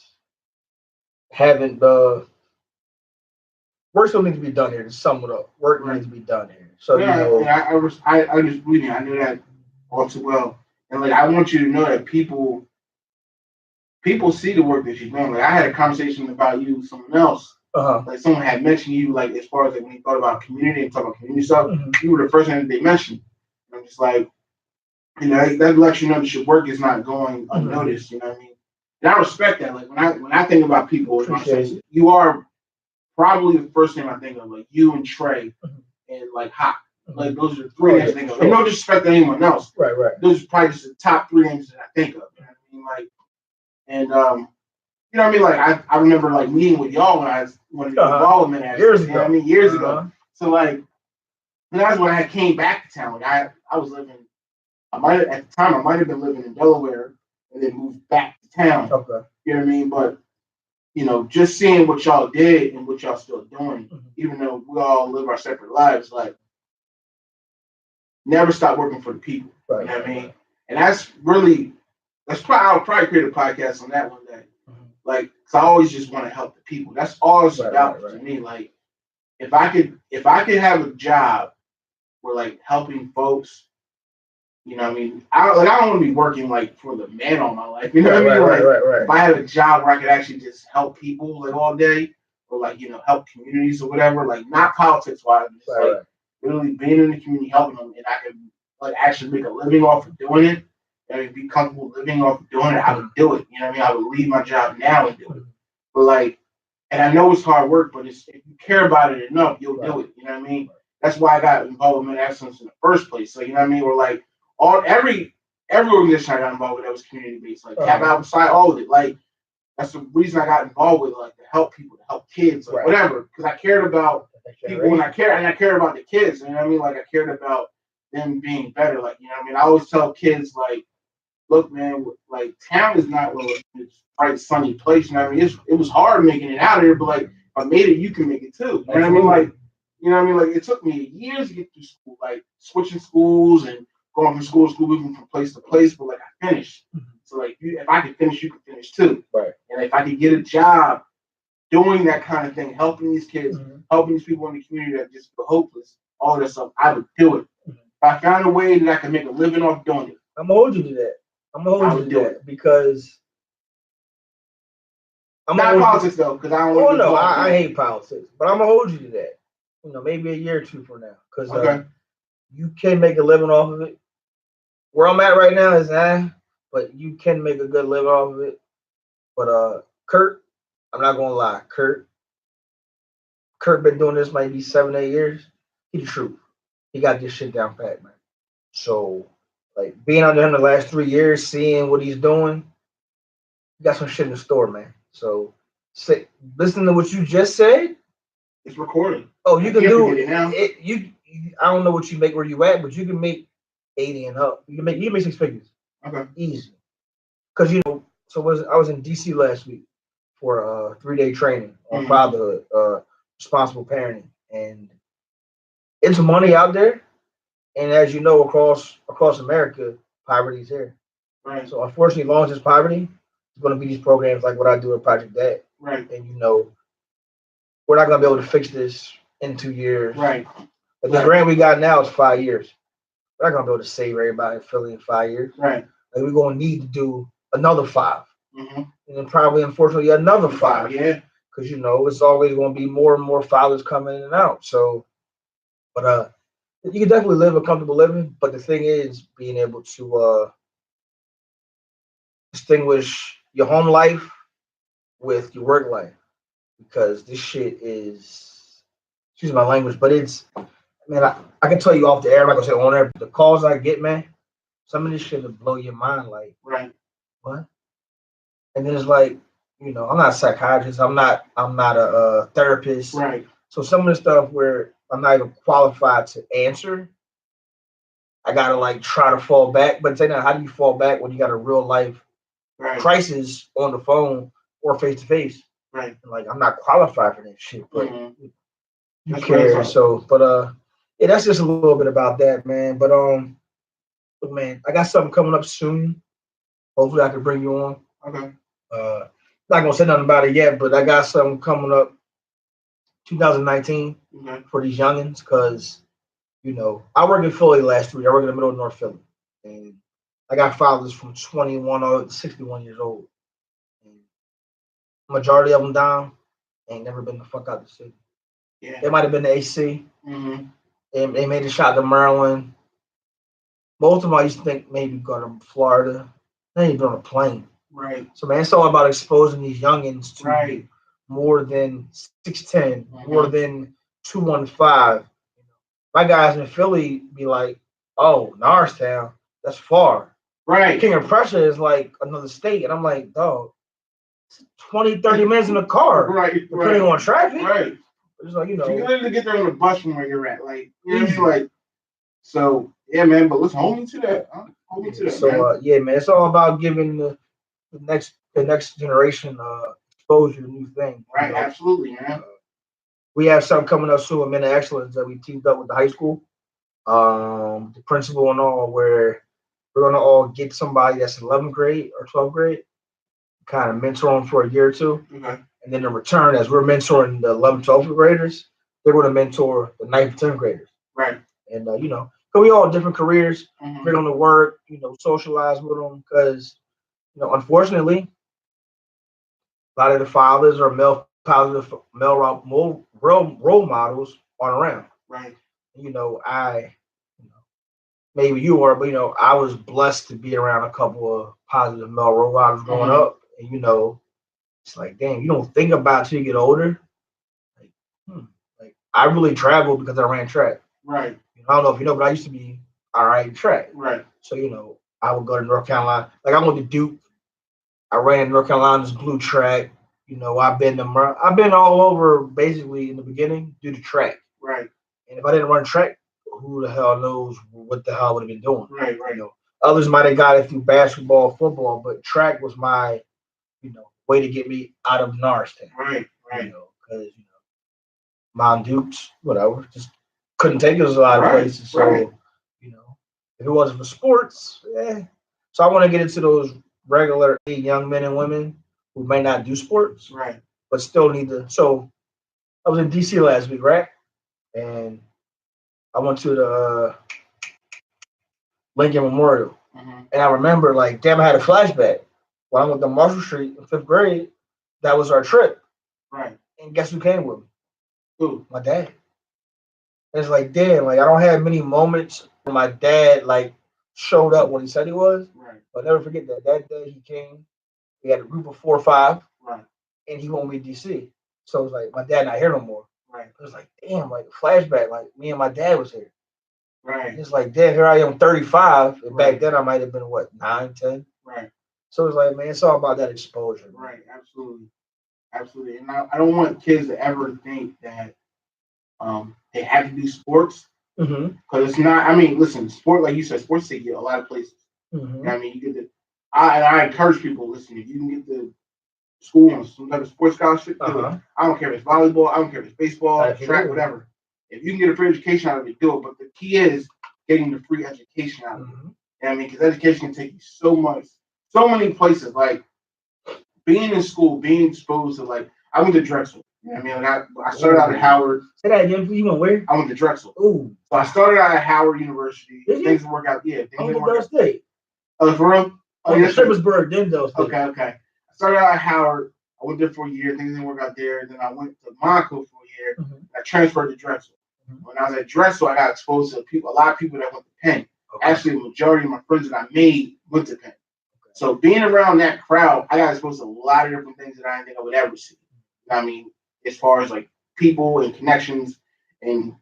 haven't. Work still needs to be done here. To sum it up, work needs to be done here. So I just believe me. I knew that all too well, and like I want you to know that people see the work that you're doing. Like I had a conversation about you with someone else. Like someone had mentioned you, like as far as like when you thought about community and talk about community stuff, you were the first thing that they mentioned. And I'm just like, that lets you know that your work is not going unnoticed. You know what I mean? And I respect that. Like when I think about people, you are probably the first name I think of. Like you and Trey and like Hop. Like those are the three names I think of. And no disrespect to anyone else. Right. Those are probably just the top three names that I think of. You know what I mean? Like, and you know what I mean? Like I remember like meeting with y'all when I was involvement at years ago. You know what I mean? Years ago. So like that's when I came back to town. Like I was living I might have been living in Delaware and then moved back to town. Okay. You know what I mean? But just seeing what y'all did and what y'all still doing, even though we all live our separate lives, like never stop working for the people. Right. You know what I mean? And that's probably I'll probably create a podcast on that one day. Like, cause I always just want to help the people. That's all it's about to me. Like, if I could have a job where like helping folks, you know what I mean? I don't want to be working like for the man all my life. You know what I mean? Like, if I had a job where I could actually just help people like all day, or like help communities or whatever, like not politics wise, just really being in the community, helping them, and I could like actually make a living off of doing it, and be comfortable living off of doing it, I would do it. You know what I mean? I would leave my job now and do it. But like, and I know it's hard work, but if you care about it enough, you'll do it. You know what I mean? That's why I got involved in excellence in the first place. So you know what I mean? Or like every organization I got involved with that was community based, like Cap Outside, all of it. Like that's the reason I got involved with, like to help people, to help kids, like whatever. Because I cared about people, and I cared about the kids. You know what I mean? Like I cared about them being better. Like you know what I mean? I always tell kids like, look, man, like town is not a bright sunny place. You know what I mean? It was hard making it out of here, but like if I made it, you can make it too. You know what I mean? Like you know what I mean? Like it took me years to get through school, like switching schools and going from school to school, moving from place to place, but like I finished. So like if I could finish, you could finish too. Right. And if I could get a job doing that kind of thing, helping these kids, helping these people in the community that just feel hopeless, all that stuff, I would do it. If I found a way that I could make a living off doing it, I'm gonna hold you to that. I'm gonna hold you to that because I'm not politics though, because I don't. Oh no, I hate politics, but I'm gonna hold you to that. Maybe a year or two from now, because you can make a living off of it. Where I'm at right now is but you can make a good living off of it. But Kurt, I'm not gonna lie, Kurt been doing this maybe 7-8 years. He the truth. He got this shit down pat, man. So like being under him the last 3 years, seeing what he's doing, he got some shit in the store, man. So listen to what you just said. It's recorded. Oh, you can do it now. I don't know what you make where you at, but you can make 80 and up. You can make 6 figures. Okay. Easy. Because I was in DC last week for a 3-day training on fatherhood, responsible parenting, and it's money out there. And as you know, across America, poverty is here. Right. So unfortunately, as long as there's poverty, it's going to be these programs like what I do at Project Dad. Right. And we're not going to be able to fix this in 2 years. Right. But the grant we got now is 5 years. We're not going to be able to save everybody in Philly in 5 years. Right. Like we're going to need to do another 5. And then probably, unfortunately, another 5. Yeah. Because, it's always going to be more and more fathers coming in and out. So, but you can definitely live a comfortable living. But the thing is being able to distinguish your home life with your work life. Because this shit is, excuse my language, but it's, man, I can tell you off the air, I'm not going to say on air, but the calls I get, man, some of this shit will blow your mind. Like, right. What? And then it's like, I'm not a psychiatrist. I'm not a therapist. Right. So some of the stuff where I'm not even qualified to answer, I gotta like try to fall back. But say now, how do you fall back when you got a real life crisis on the phone or face to face? Right. Like I'm not qualified for that shit. But you That's care. right. So, but yeah, that's just a little bit about that, man. But man, I got something coming up soon. Hopefully, I can bring you on. Okay. Not gonna say nothing about it yet, but I got something coming up 2019 for these youngins because I worked in Philly last week. I work in the middle of North Philly, and I got fathers from 21 to 61 years old. And majority of them down ain't never been the fuck out the city. Yeah. They might have been to AC. Mm-hmm. They made a shot to Maryland. Most of them I used to think maybe go to Florida. They ain't been on a plane. Right. So man, it's all about exposing these youngins to more than 6'10", more than 215. My guys in Philly be like, "Oh, Norristown, that's far." Right. King of Prussia is like another state, and I'm like, dog, 20, 30 minutes in the car, depending on traffic. Right. It's like you can literally get there on the bus from where you're at, like you know what I mean, like. So yeah, man. But let's hold me to that. Hold me to that. So yeah, man, it's all about giving the next generation exposure to new things. Right. Absolutely, man. We have something coming up soon, a Men of Excellence that we teamed up with the high school, the principal and all, where we're gonna all get somebody that's 11th grade or 12th grade, kind of mentor them for a year or two, and then in return, as we're mentoring the 11th, 12th graders, they're going to mentor the 9th, 10th graders. Right. And because we all have different careers, we're going to work, socialize with them, because unfortunately, a lot of the fathers or male positive male role models aren't around. Right. I maybe you are, but I was blessed to be around a couple of positive male role models growing up, and it's like, damn, you don't think about it till you get older. Like I really traveled because I ran track. Right. I don't know if you know, but I used to be all right in track. Right. So I would go to North Carolina. Like I went to Duke. I ran North Carolina's blue track. I've been all over basically in the beginning due to track. Right. And if I didn't run track, who the hell knows what the hell I would have been doing? Right. Right. Others might have got it through basketball, football, but track was my, way to get me out of Norristown. Right. Right. Because Mount Dukes, whatever, just couldn't take us a lot of places. So, if it wasn't for sports, So I want to get into those regular young men and women who may not do sports, right, but still need to. So I was in DC last week, right, and I went to the Lincoln Memorial, and I remember like, damn, I had a flashback when I went to Marshall Street in 5th grade. That was our trip, right? And guess who came with me? Who? My dad. And it's like, damn, like I don't have many moments where my dad like showed up when he said he was. Right. But I'll never forget that. That day he came. We had a group of 4 or 5. Right. And he won't be DC. So it was like my dad not here no more. Right. It was like, damn, like flashback, like me and my dad was here. Right. And it's like, damn, here I am 35. And back then I might have been what, 9, 10? Right. So it's like, man, it's all about that exposure. Right, absolutely. Absolutely. And I don't want kids to ever think that they have to do sports, because it's not. I mean, listen, sport, like you said, sports take you a lot of places. I mean, you get the. I encourage people, listen, if you can get the school on some type of sports scholarship, do it. I don't care if it's volleyball, I don't care if it's baseball, track, whatever. If you can get a free education out of it, do it. But the key is getting the free education out of it. I mean, because education can take you so many places. Like being in school, being exposed to I went to Drexel. I mean, like I started out at Howard. Say that again. You went where? I went to Drexel. Ooh. So I started out at Howard University. Things didn't work out. Yeah. Things didn't work out. State. Oh, for real? Oh, yeah. Shippensburg, then though. Okay. I started out at Howard. I went there for a year. Things didn't work out there. Then I went to Monaco for a year. I transferred to Drexel. When I was at Drexel, I got exposed to a lot of people that went to Penn. Okay. Actually, the majority of my friends that I made went to Penn. Okay. So being around that crowd, I got exposed to a lot of different things that I didn't think I would ever see. I mean, as far as people and connections and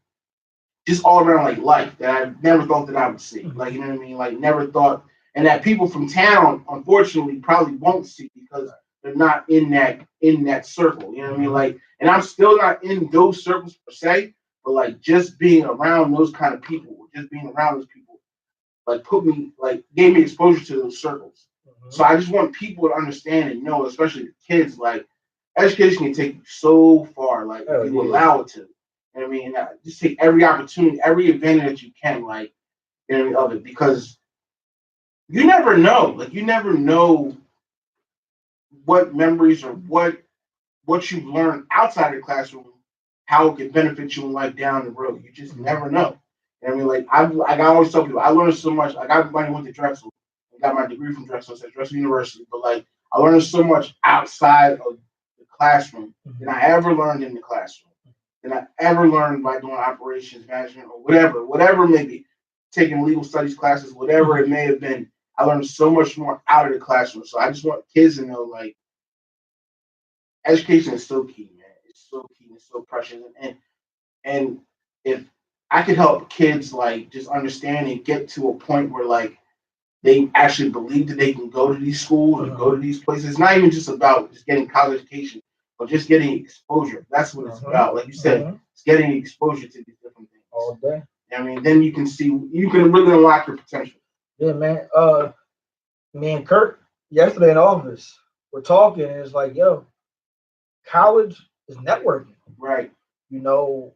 just all around life that I never thought that I would see. You know what I mean? Never thought, and that people from town, unfortunately, probably won't see because they're not in that circle. You know what I mean? Like, and I'm still not in those circles per se, but like just being around those kind of people, just being around those people, like gave me exposure to those circles. So I just want people to understand and know, especially the kids, like education can take you so far, like if you allow it to. You know what I mean? Just take every opportunity, every advantage that you can, like, you know, of it, because you never know. Like, you never know what memories or what you've learned outside the classroom, how it can benefit you in life down the road. You just never know. You know what I mean? Like I always tell people, I learned so much. Like I went to Drexel, and got my degree from Drexel, so Drexel University. But like I learned so much outside of the classroom than I ever learned in the classroom. Than I ever learned by doing operations management or whatever maybe, taking legal studies classes, whatever it may have been. I learned so much more out of the classroom. So I just want kids to know, like, education is so key, man. It's so key. It's so precious. And if I could help kids, like, just understand and get to a point where, like, they actually believe that they can go to these schools or go to these places. It's not even just about just getting college education, but just getting exposure. That's what it's about. Like you said, it's getting exposure to these different things. All day. I mean, then you can really unlock your potential. Yeah, man. Me and Kurt yesterday in office, we're talking, and it's like, yo, college is networking. Right. You know,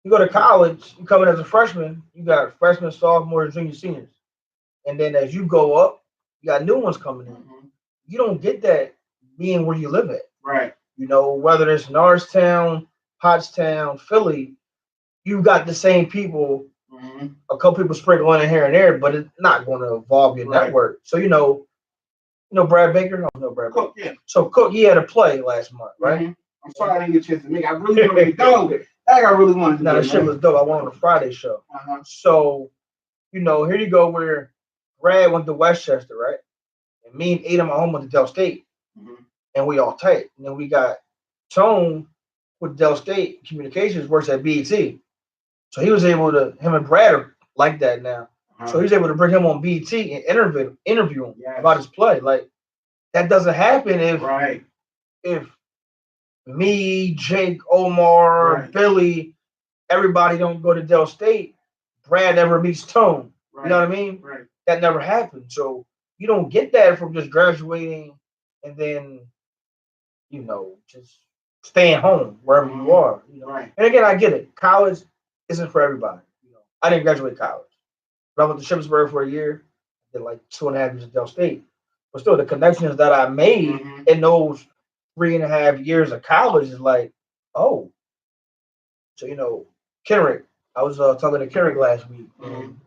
you go to college, you come in as a freshman, you got freshmen, sophomores, juniors, seniors. And then as you go up, you got new ones coming in. You don't get that being where you live at. Right. You know, whether it's Norristown, Pottstown, Philly, you got the same people, a couple people sprinkled in here and there, but it's not going to evolve your network. So, you know Brad Baker? No, Brad Cook, Baker. Yeah. So Cook, he had a play last month, right? I'm sorry I didn't get a chance to make it. I really wanted to go. I really wanted to go. That shit was dope. I went on a Friday show. So, here you go where Brad went to Westchester, right? And me and Adam at home went to Del State. And we all tight. And then we got Tone with Del State Communications, works at BET. So he was able to, him and Brad are like that now. So he's able to bring him on BET and interview him about his play. Like, that doesn't happen if me, Jake, Omar, Billy, everybody don't go to Del State. Brad never meets Tone. You know what I mean? Right. That never happened. So you don't get that from just graduating and then, just staying home wherever you are. And again, I get it. College isn't for everybody. I didn't graduate college. But I went to Shippensburg for a year. Did like 2.5 years at Del State. But still, the connections that I made in those 3.5 years of college is like, oh. So, Kenrick, I was talking to Kenrick last week. And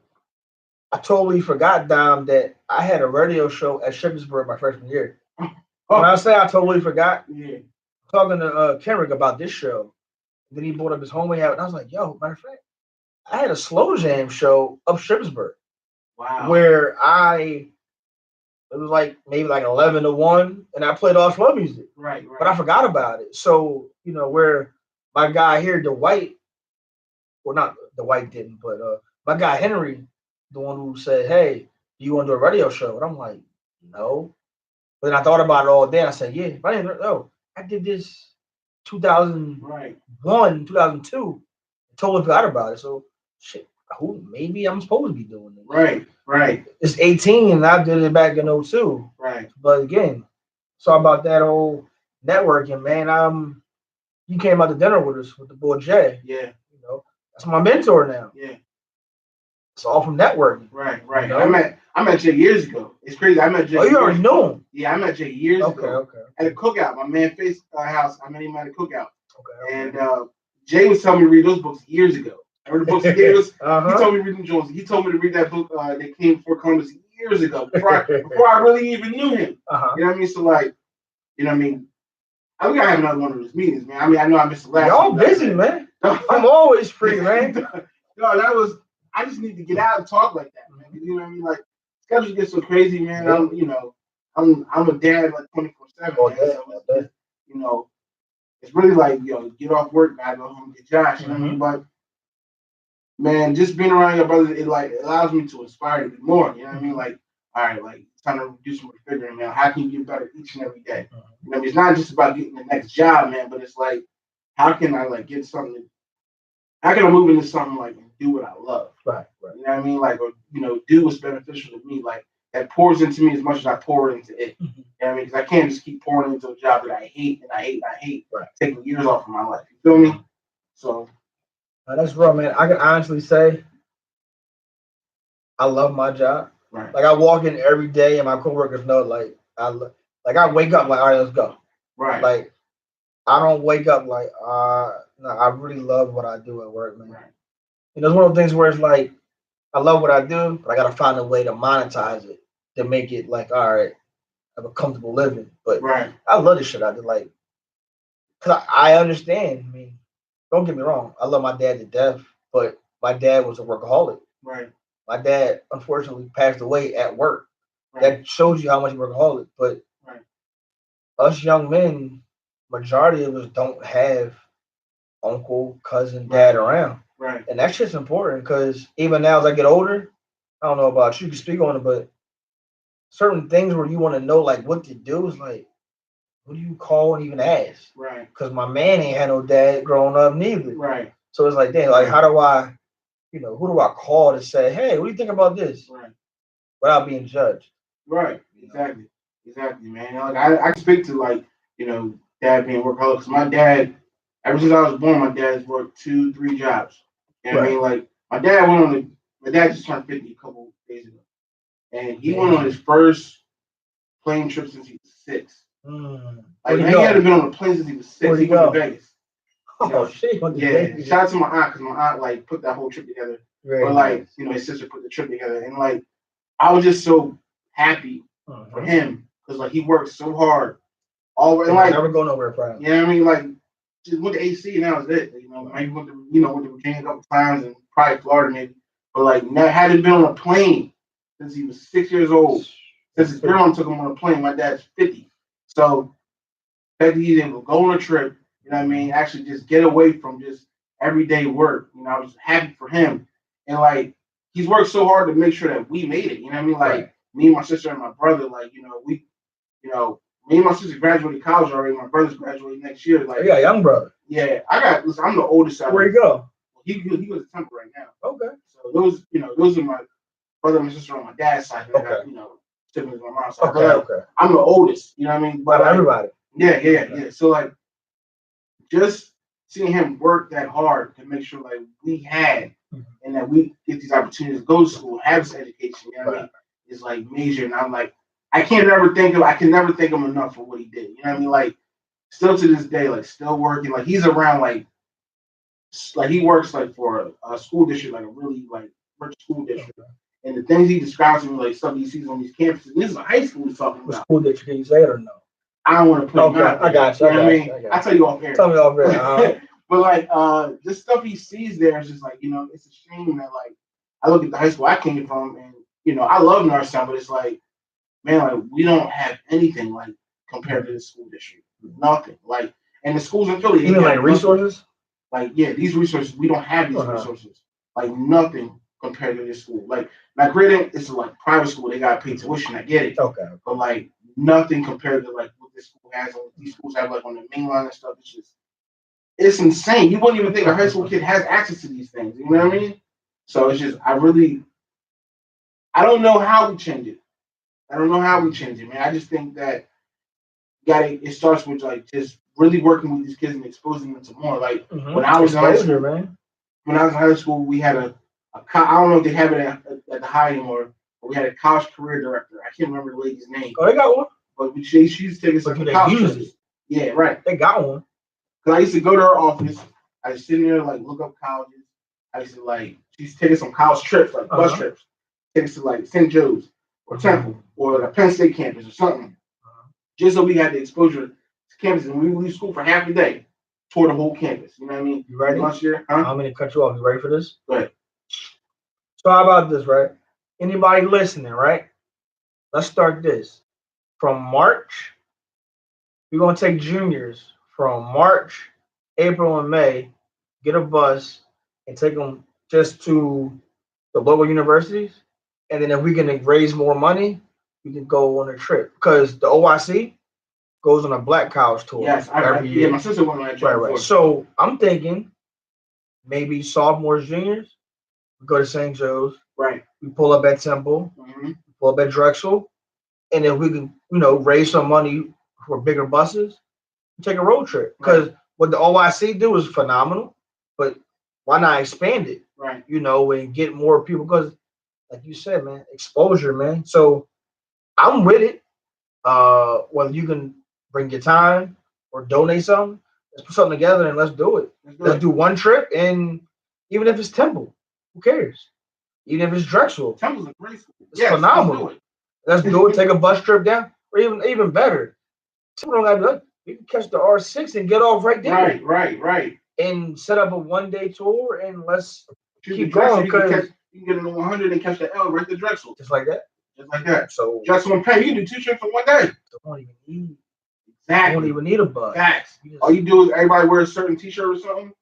I totally forgot, Dom, that I had a radio show at Shippensburg my freshman year. When I say I totally forgot, talking to Kenrick about this show. Then he brought up his homie out, and I was like, yo, matter of fact, I had a slow jam show up Shippensburg. Wow. Where it was like maybe like 11 to 1, and I played all slow music. Right. But I forgot about it. So, where my guy here, Dwight, or not Dwight didn't, but my guy Henry, the one who said, hey, you want to do a radio show? And I'm like, no. But then I thought about it all day, and I said, yeah. But I didn't know. I did this 2001, 2002. Totally forgot about it. So, shit, maybe I'm supposed to be doing this. Right. It's 18, and I did it back in 02. Right. But again, saw about that whole networking, man. You came out to dinner with us with the boy Jay. Yeah. That's my mentor now. Yeah. It's all from networking. Right. I met Jay years ago. It's crazy. I met Jay. Oh, you already know him? Yeah, I met Jay years ago. Okay. At a cookout. My man Face house. I met him at a cookout. Okay. And Jay was telling me to read those books years ago. Remember the books he gave us? He told me to read them Jones. He told me to read that book that came before Columbus years ago, before I really even knew him. You know what I mean? So like, you know what I mean? We gotta have another one of those meetings, man. I mean, I know I missed the last. Y'all busy, man. I'm always free, man. No, I just need to get out and talk like that, man. You know what I mean? Like, schedules get so crazy, man. I'm a dad like 24/7. So it's really like, get off work, gotta go home and get Josh. You know what I mean? But man, just being around your brothers, it like allows me to inspire you more. You know what I mean? Like, all right, like it's time to do some refrigerating, man. How can you get better each and every day? You know, it's not just about getting the next job, man, but it's like, how can I like get something? How can I move into something like and do what I love? Right. You know what I mean? Like, or do what's beneficial to me. Like that pours into me as much as I pour into it. You know what I mean? Because I can't just keep pouring into a job that I hate and I hate and I hate, taking years off of my life. You feel me? So that's real, man. I can honestly say I love my job. right. Like I walk in every day, and my coworkers know. Like I wake up like, all right, let's go. Right. Like I don't wake up like, no, I really love what I do at work, man. Right. You know, it's one of those things where it's like, I love what I do, but I gotta find a way to monetize it to make it like, all right, have a comfortable living. But right. I love the shit I do, like, cause I understand. I mean, don't get me wrong, I love my dad to death, but my dad was a workaholic. Right. My dad unfortunately passed away at work. Right. That shows you how much workaholic. But us young men, majority of us don't have uncle, cousin, dad around. Right. And that shit's important because even now as I get older, I don't know about you can speak on it, but certain things where you want to know like what to do is like, who do you call and even ask? Right. Because my man ain't had no dad growing up neither. Right. So it's like, damn, like how do I, who do I call to say, hey, what do you think about this? Right. Without being judged. Right. Exactly. Exactly, man. Like I can speak to like, dad being workaholic. Cause my dad, ever since I was born, my dad's worked 2-3 jobs. You know what I mean? Like my dad just turned 50 a couple days ago. And he went on his first plane trip since he was 6. Like man, he hadn't been on a plane since he was 6. Where'd he went to Vegas. Oh shit! Yeah. Shout out to my aunt because my aunt like put that whole trip together. But like his sister put the trip together, and like I was just so happy for him because like he worked so hard. And like never go nowhere, proud. You know what I mean? Like just went to AC and that was it. Maybe went to Virginia a couple times and probably Florida maybe. But like never hadn't been on a plane since he was 6 years old. Since his grandma took him on a plane, my dad's 50. So that he's able to go on a trip, you know what I mean, actually just get away from just everyday work. I was happy for him. And like he's worked so hard to make sure that we made it. You know what I mean? Like me and my sister and my brother, like, me and my sister graduated college already. My brother's graduating next year. Like, yeah, young brother. Yeah, I'm the oldest. Where'd he go? He goes to Temple right now. Okay. So those are my brother and sister on my dad's side. Okay. I got, siblings on my side. Okay. I'm the oldest. You know what I mean? But everybody. Yeah. So like, just seeing him work that hard to make sure like we had and that we get these opportunities to go to school, have this education. You know what I mean? Is like major, and I'm like, I can never thank him enough for what he did. You know what I mean? Like, still to this day, like, still working. Like, he's around, like he works, like, for a school district, like, a really, like, rich school district. And the things he describes to me, like, stuff he sees on these campuses, and this is a high school he's talking about. What school district, can you say it or no? I don't want to put him out there. I got you. You know what I mean? I'll tell you off air. Tell me off air. But, like, this stuff he sees there is just, like, it's a shame that, like, I look at the high school I came from, and, I love Norristown, but it's like, man, like we don't have anything like compared to the school district. Nothing. Like, and the schools in Philly, even like resources. Like, yeah, these resources, we don't have these resources. Like nothing compared to this school. Like, now granted, it's like private school, they gotta pay tuition. I get it. Okay. But like nothing compared to like what this school has, and what these schools have like on the main line and stuff. It's insane. You wouldn't even think a high school kid has access to these things. You know what I mean? So it's just, I don't know how we change it. Man. I just think that it starts with like just really working with these kids and exposing them to more. Like when I was in high school, we had I don't know if they have it at the high anymore, but we had a college career director. I can't remember the lady's name. Oh, they got one. But she used to take us to college trips. Yeah, right. They got one. Because I used to go to her office. I was sitting there like look up colleges. I used to like she used to take us on college trips, like bus trips. Take us to like St. Joe's or Temple or the Penn State campus or something. Just so we had the exposure to campus, and we would leave school for half a day, tour the whole campus. You know what I mean? You ready? Last year, huh? I'm gonna cut you off. You ready for this? Go ahead. So how about this, right? Anybody listening, right? Let's start this. From March, we're gonna take juniors from March, April, and May, get a bus, and take them just to the local universities. And then if we can raise more money, we can go on a trip because the OIC goes on a Black College tour. Yes, every year. my sister went on that trip. Right. So I'm thinking maybe sophomores, juniors, we go to St. Joe's. Right. We pull up at Temple. Mm-hmm. Pull up at Drexel, and if we can, raise some money for bigger buses, take a road trip. Because what the OIC do is phenomenal, but why not expand it? Right. And get more people. Because, like you said, man, exposure, man. So I'm with it. Whether you can bring your time or donate something, let's put something together and let's do it. Let's do one trip, and even if it's Temple, who cares? Even if it's Drexel, Temple's a great school. It's phenomenal. Let's do it. Take a bus trip down, or even better. Temple don't have to. We can catch the R6 and get off right there. Right. And set up a 1-day tour, and let's keep Drexel, going. Because you can get on 100 and catch the L right to Drexel. Just like that. So Drexel and Penn, you can do 2 trips in 1 day. Don't even need. Exactly. Don't even need a bus. Facts. All you do is everybody wear a certain T-shirt or something,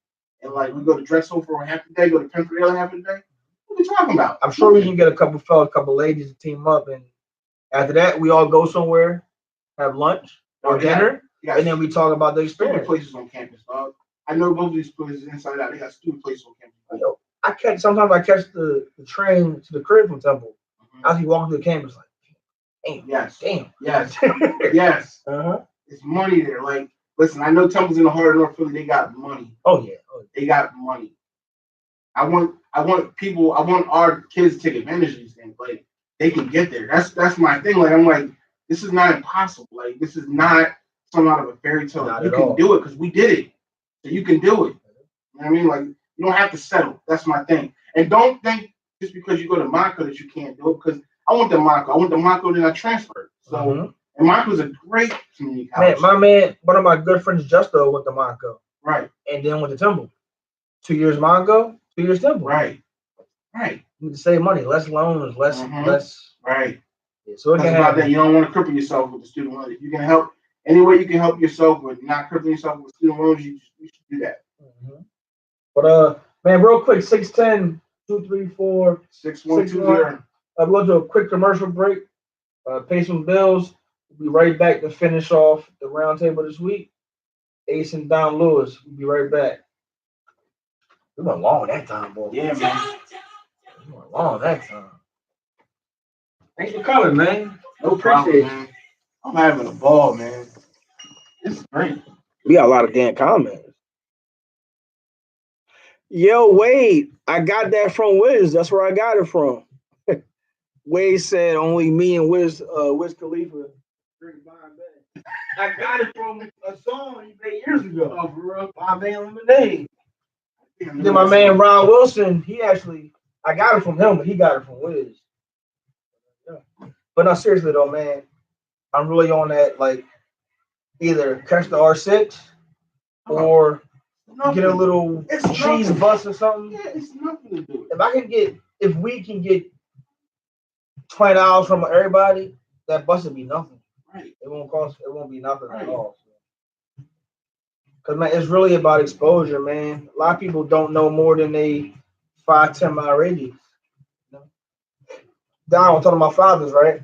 and we go to Drexel for half the day, go to Penn for the other half of the day. What are you talking about? I'm sure we can get a couple ladies to team up, and after that, we all go somewhere, have lunch or dinner, and then we talk about the experience. Stupid places on campus, dog. I know both of these places inside out. They got stupid places on campus. Sometimes I catch the train to the crib from Temple. I see walking through the campus damn. Yes. Uh-huh. It's money there. Listen, I know Temple's in the heart of North Philly. They got money. Oh yeah. They got money. I want our kids to take advantage of these things. They can get there. That's my thing. I'm this is not impossible. This is not some out of a fairy tale. You can do it because we did it. So you can do it. You know what I mean? You don't have to settle. That's my thing. And don't think just because you go to Monaco that you can't do it, because I went to Monaco, then I transferred. So and Monaco's a great community college. One of my good friends, Justo, went to Monaco. Right. And then went to Temple. 2 years Monaco, 2 years Temple. Right. You need to save money, less loans, less. Right. Yeah, so that's about that. You don't want to cripple yourself with the student loans. If you can help any way you can help yourself with not crippling yourself with student loans, you should do that. But man, real quick, 610-234-6120. We'll go to a quick commercial break. Pay some bills. We'll be right back to finish off the roundtable this week. Ace and Don Lewis. We'll be right back. We went long that time, boy. Yeah, man. We went long that time. Thanks for coming, man. No problem, man. I'm having a ball, man. This is great. We got a lot of damn comments. Yo, Wade, I got that from Wiz. That's where I got it from. Wade said only me and Wiz Khalifa drink Bombay. I got it from a song he made years ago. Oh, for real? Bombay and Lemonade. Then my man Ron Wilson, I got it from him, but he got it from Wiz. Yeah. But no, seriously though, man, I'm really on that, either catch the R6 or get a little cheese bus or something. Yeah, it's nothing to do. If we can get $20 from everybody, that bus would be nothing. Right. It won't be nothing at all. Because, man, it's really about exposure, man. A lot of people don't know more than they 5-10 mile radius. Don, we're talking about fathers, right?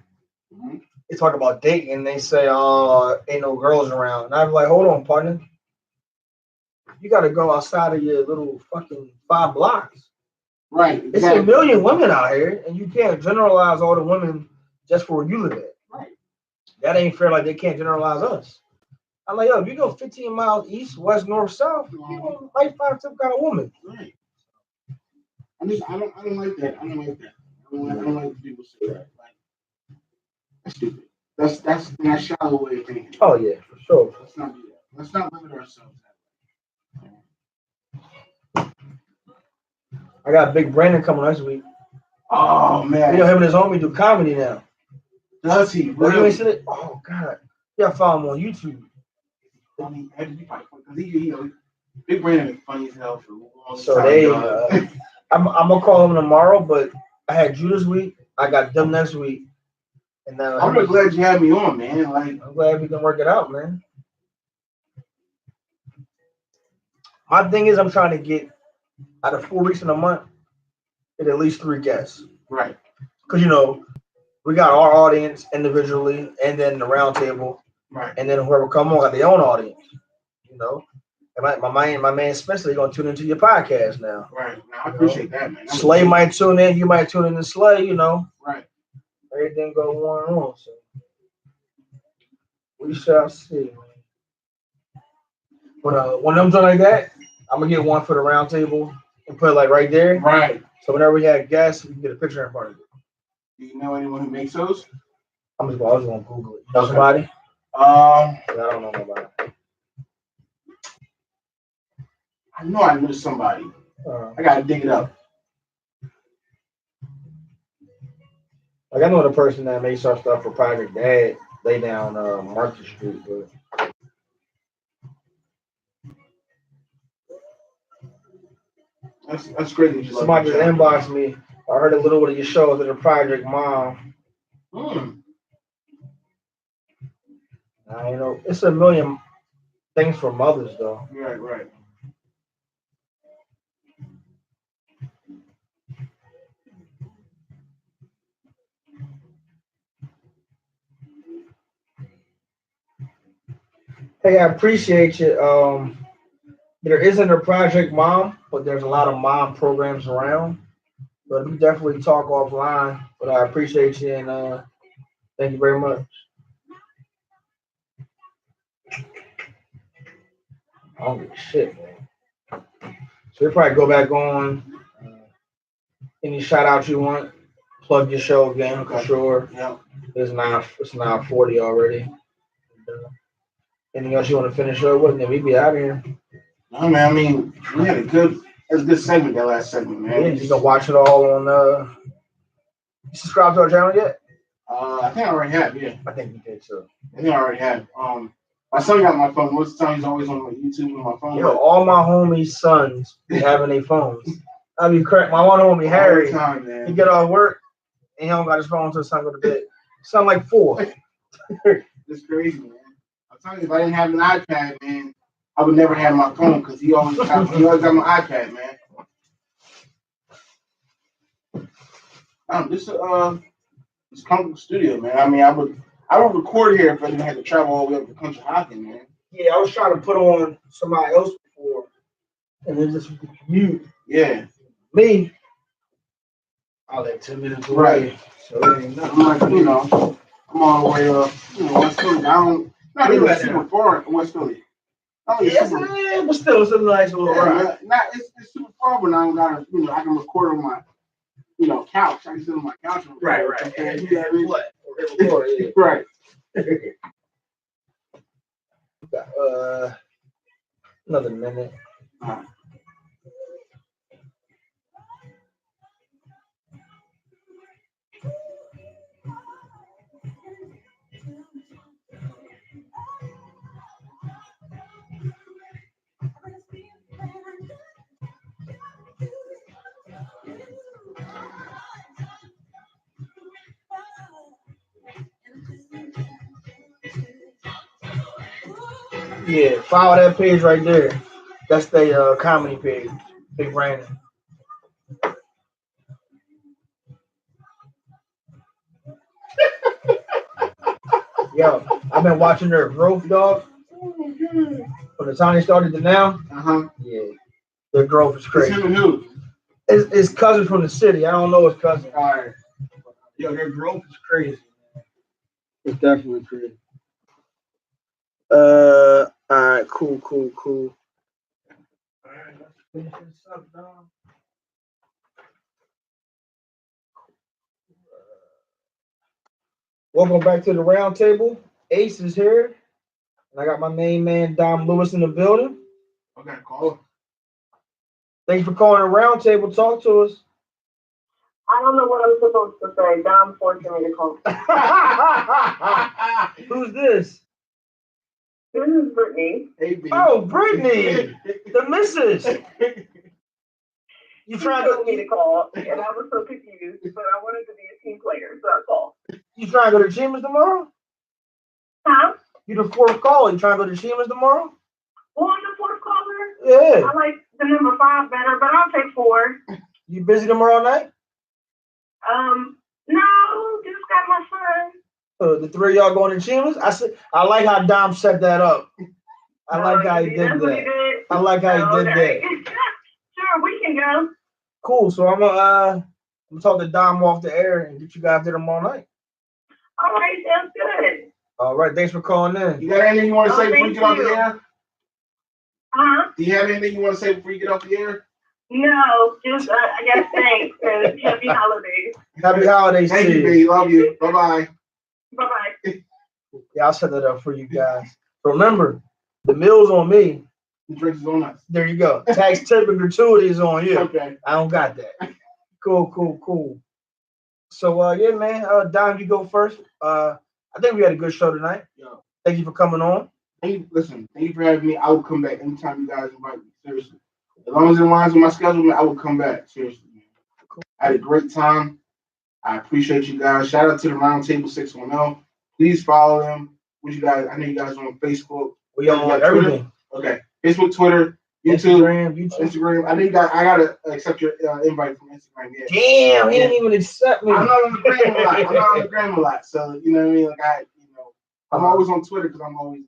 Mm-hmm. They talk about dating and they say, ain't no girls around. And I'm like, hold on, partner. You got to go outside of your little fucking 5 blocks. Right. Exactly. It's a million women out here, and you can't generalize all the women just for where you live at. Right. That ain't fair. They can't generalize us. I'm like, yo, if you go 15 miles east, west, north, south, you might find some kind of woman. Right. I don't like that. I don't like people say that. That's stupid. That's not shallow way of thinking. Oh yeah, for sure. Let's not do that. Let's not limit ourselves that way. I got Big Brandon coming next week. Oh man. Him and his homie do comedy now. Does he? Really? You ain't seen it? Oh god. Yeah, I found him on YouTube. Big Brandon is funny as hell for a long time. So I'm gonna call him tomorrow, but I had you this week. I got them next week. And then I'm really glad you had me on, man. I'm glad we can work it out, man. My thing is, I'm trying to get out of 4 weeks in a month, at least 3 guests. Right. Because We got our audience individually, and then the round table, Right. and then whoever come on got their own audience. You know, and my man Spencer gonna tune into your podcast now. Right. Now, I appreciate that, man. Slay might tune in. You might tune in to Slay. You know. Right. Everything go on. So we shall see. But when I'm done like that, I'm gonna get one for the round table and put it like right there. Right. So whenever we have guests, we can get a picture in front of it. Do you know anyone who makes those? I was gonna Google it. You know somebody? I don't know nobody. I know I knew somebody. I gotta dig it up. Like I know the person that makes our stuff for Project Dad. They down Market Street, but that's great that you somebody just inboxed me. I heard a little bit of your show to the Project Mom. You know, it's a million things for mothers though. Right. Hey, I appreciate you. There isn't a Project Mom, but there's a lot of mom programs around. But we definitely talk offline. But I appreciate you and thank you very much. Oh shit, man. So we'll probably go back on. Any shout out you want? Plug your show again for sure. Yeah. It's 9:40 already. Anything else you want to finish up with? And then we be out of here. No man, I mean we had a good segment that last segment, man. Yeah, you can watch it all on you subscribe to our channel yet? I think I already have, yeah. I think you did too. I think I already have. My son got my phone. Most of the time he's always on my YouTube on my phone. Yo, all my homies' sons be having their phones. I be correct. My one homie Harry, he get off work and he don't got his phone until his son go to bed. Son like 4. It's crazy, man. I'm telling you, if I didn't have an iPad, man, I would never have my phone because he always got my iPad, man. This comfortable studio, man. I mean, I would record here if I didn't have to travel all the way up to Country Hocking, man. Yeah, I was trying to put on somebody else before, and then just commute. Yeah. Me, I live 10 minutes away. Right. So it ain't nothing. I'm like, I'm all the way up, West Philly. Not even super far in West Philly. Yeah, but still, it's a nice little ride. It's super far, but I don't gotta, I can record on my, couch. I can sit on my couch. Right. Okay, you know what I mean? Right. Another minute. Yeah, follow that page right there. That's the comedy page. Big Brandon. Yo, I've been watching their growth, dog. From the time they started to now. Yeah, their growth is crazy. It's him and who? It's cousins from the city. I don't know his cousin. All right. Yo, their growth is crazy. It's definitely crazy. All right, cool. All right, let's finish this up, dog. Welcome back to the round table. Ace is here. And I got my main man, Dom Lewis, in the building. Okay, call him. Thanks for calling the round table. Talk to us. I don't know what I'm supposed to say. Dom forced me to call. Who's this? This is Brittany. Hey, baby. Oh, Brittany, the missus. You trying told me to call, and I was so confused, but I wanted to be a team player, so I called. You trying to go to Chambers tomorrow? Huh? You the fourth caller. You trying to go to Chambers tomorrow? Well, I'm the fourth caller. Yeah. I like the number 5 better, but I'll take 4. You busy tomorrow night? No, just got my The three of y'all going to Chambers? I like how Dom set that up. I like how he did that. I like how he did that. Sure, we can go. Cool. So I'm gonna talk to Dom off the air and get you guys there tomorrow night. All right, sounds good. All right. Thanks for calling in. You got anything you want to say before you get off the air? Huh? Do you have anything you want to say before you get off the air? No, just I guess thanks and happy holidays. Happy holidays. Thank you, baby. Love you. Bye bye. Bye bye. Yeah, I'll set that up for you guys. Remember, the meal's on me. The drinks is on us. There you go. Tax tip and gratuity is on you. Okay. I don't got that. Cool. So yeah, man. Don, you go first. I think we had a good show tonight. Yo. Thank you for coming on. Thank you for having me. I will come back anytime you guys invite me. Seriously. As long as it aligns with my schedule, man, I will come back. Seriously, man. I had a great time. I appreciate you guys. Shout out to the TheRoundTable610. Please follow them. What you guys? I know you guys are on Facebook. We on everything. Okay. Facebook, Twitter, YouTube, Instagram. I think I gotta accept your invite from Instagram. Yeah. Damn, he didn't even accept me. I'm not on the gram a lot. So you know what I mean. Like I'm always on Twitter because I'm always.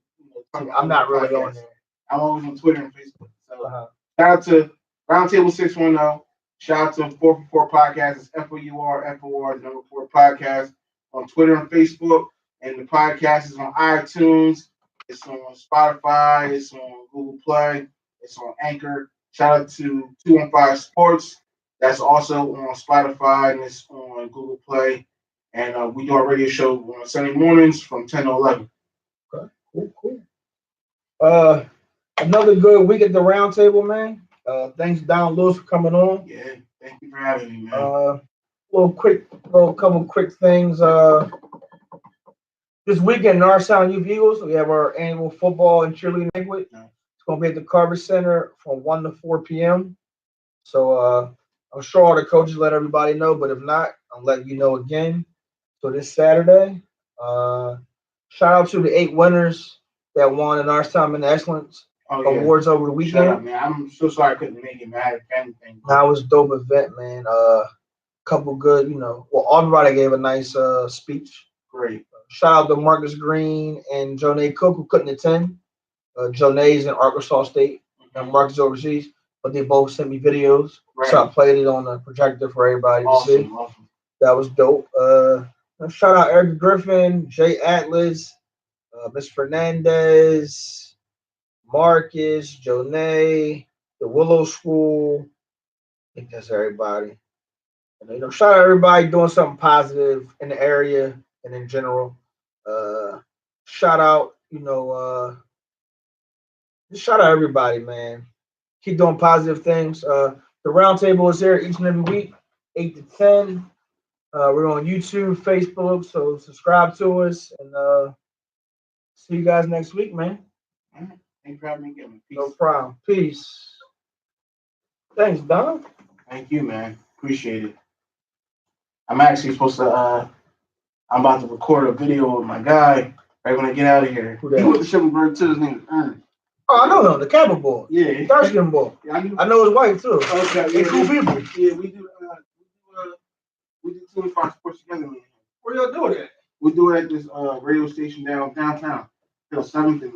I'm not really on there. I'm always on Twitter and Facebook. So shout out to TheRoundTable610. Shout out to 444 Podcast. It's FOUR, number 4 podcast on Twitter and Facebook. And the podcast is on iTunes. It's on Spotify. It's on Google Play. It's on Anchor. Shout out to 215 Sports. That's also on Spotify and it's on Google Play. And we do our radio show on Sunday mornings from 10 to 11. Okay. Cool. Another good week at the round table, man. Thanks, Don Lewis, for coming on. Yeah, thank you for having me, man. Couple quick things. This weekend, Norristown Youth Eagles, we have our annual football and cheerleading banquet. It's going to be at the Carver Center from 1 to 4 p.m. So I'm sure all the coaches let everybody know, but if not, I'm letting you know again. So this Saturday, shout out to the 8 winners that won the Norristown in Excellence Awards over the weekend. Shut up, man. I'm so sorry I couldn't make it, man. Anything. That was a dope event, man. Couple good, everybody gave a nice speech. Great. Shout out to Marcus Green and Jonay Cook who couldn't attend. Jonay's in Arkansas State and Marcus overseas, but they both sent me videos. Right. So I played it on the projector for everybody to see. Awesome. That was dope. Shout out Eric Griffin, Jay Atlas, Miss Fernandez, Marcus, Jonay, the Willow School. I think that's everybody. And, shout out everybody doing something positive in the area and in general. Shout out, just shout out everybody, man. Keep doing positive things. The roundtable is here each and every week, 8 to 10. We're on YouTube, Facebook, so subscribe to us and see you guys next week, man. All right. Thanks for having me again. Peace. No problem. Peace. Thanks, Don. Thank you, man. Appreciate it. I'm actually supposed to I'm about to record a video with my guy right when I get out of here. He went to Schimmelberg too. His name is Ernest. Oh, I know him, the Kappa boy. Yeah. Dark skin boy. Yeah, I know his wife too. Okay. They cool people. Yeah, we do 25 sports together, man. Where y'all doing it? We do it at this radio station downtown. Till 7th and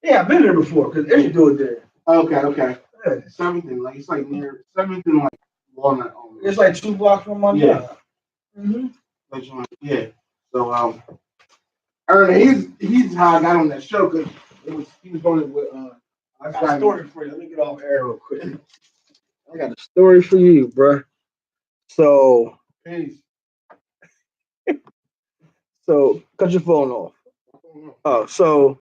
Yeah, I've been there before because they should do it there. Okay. Yeah. 7th and it's like near 7th and Walnut. It's like 2 blocks from my job. Mm-hmm. Yeah. So Ernest, he's how I got on that show because he was going with I got a story for you. Let me get off air real quick. I got a story for you, bro. So, peace. So cut your phone off. Oh, so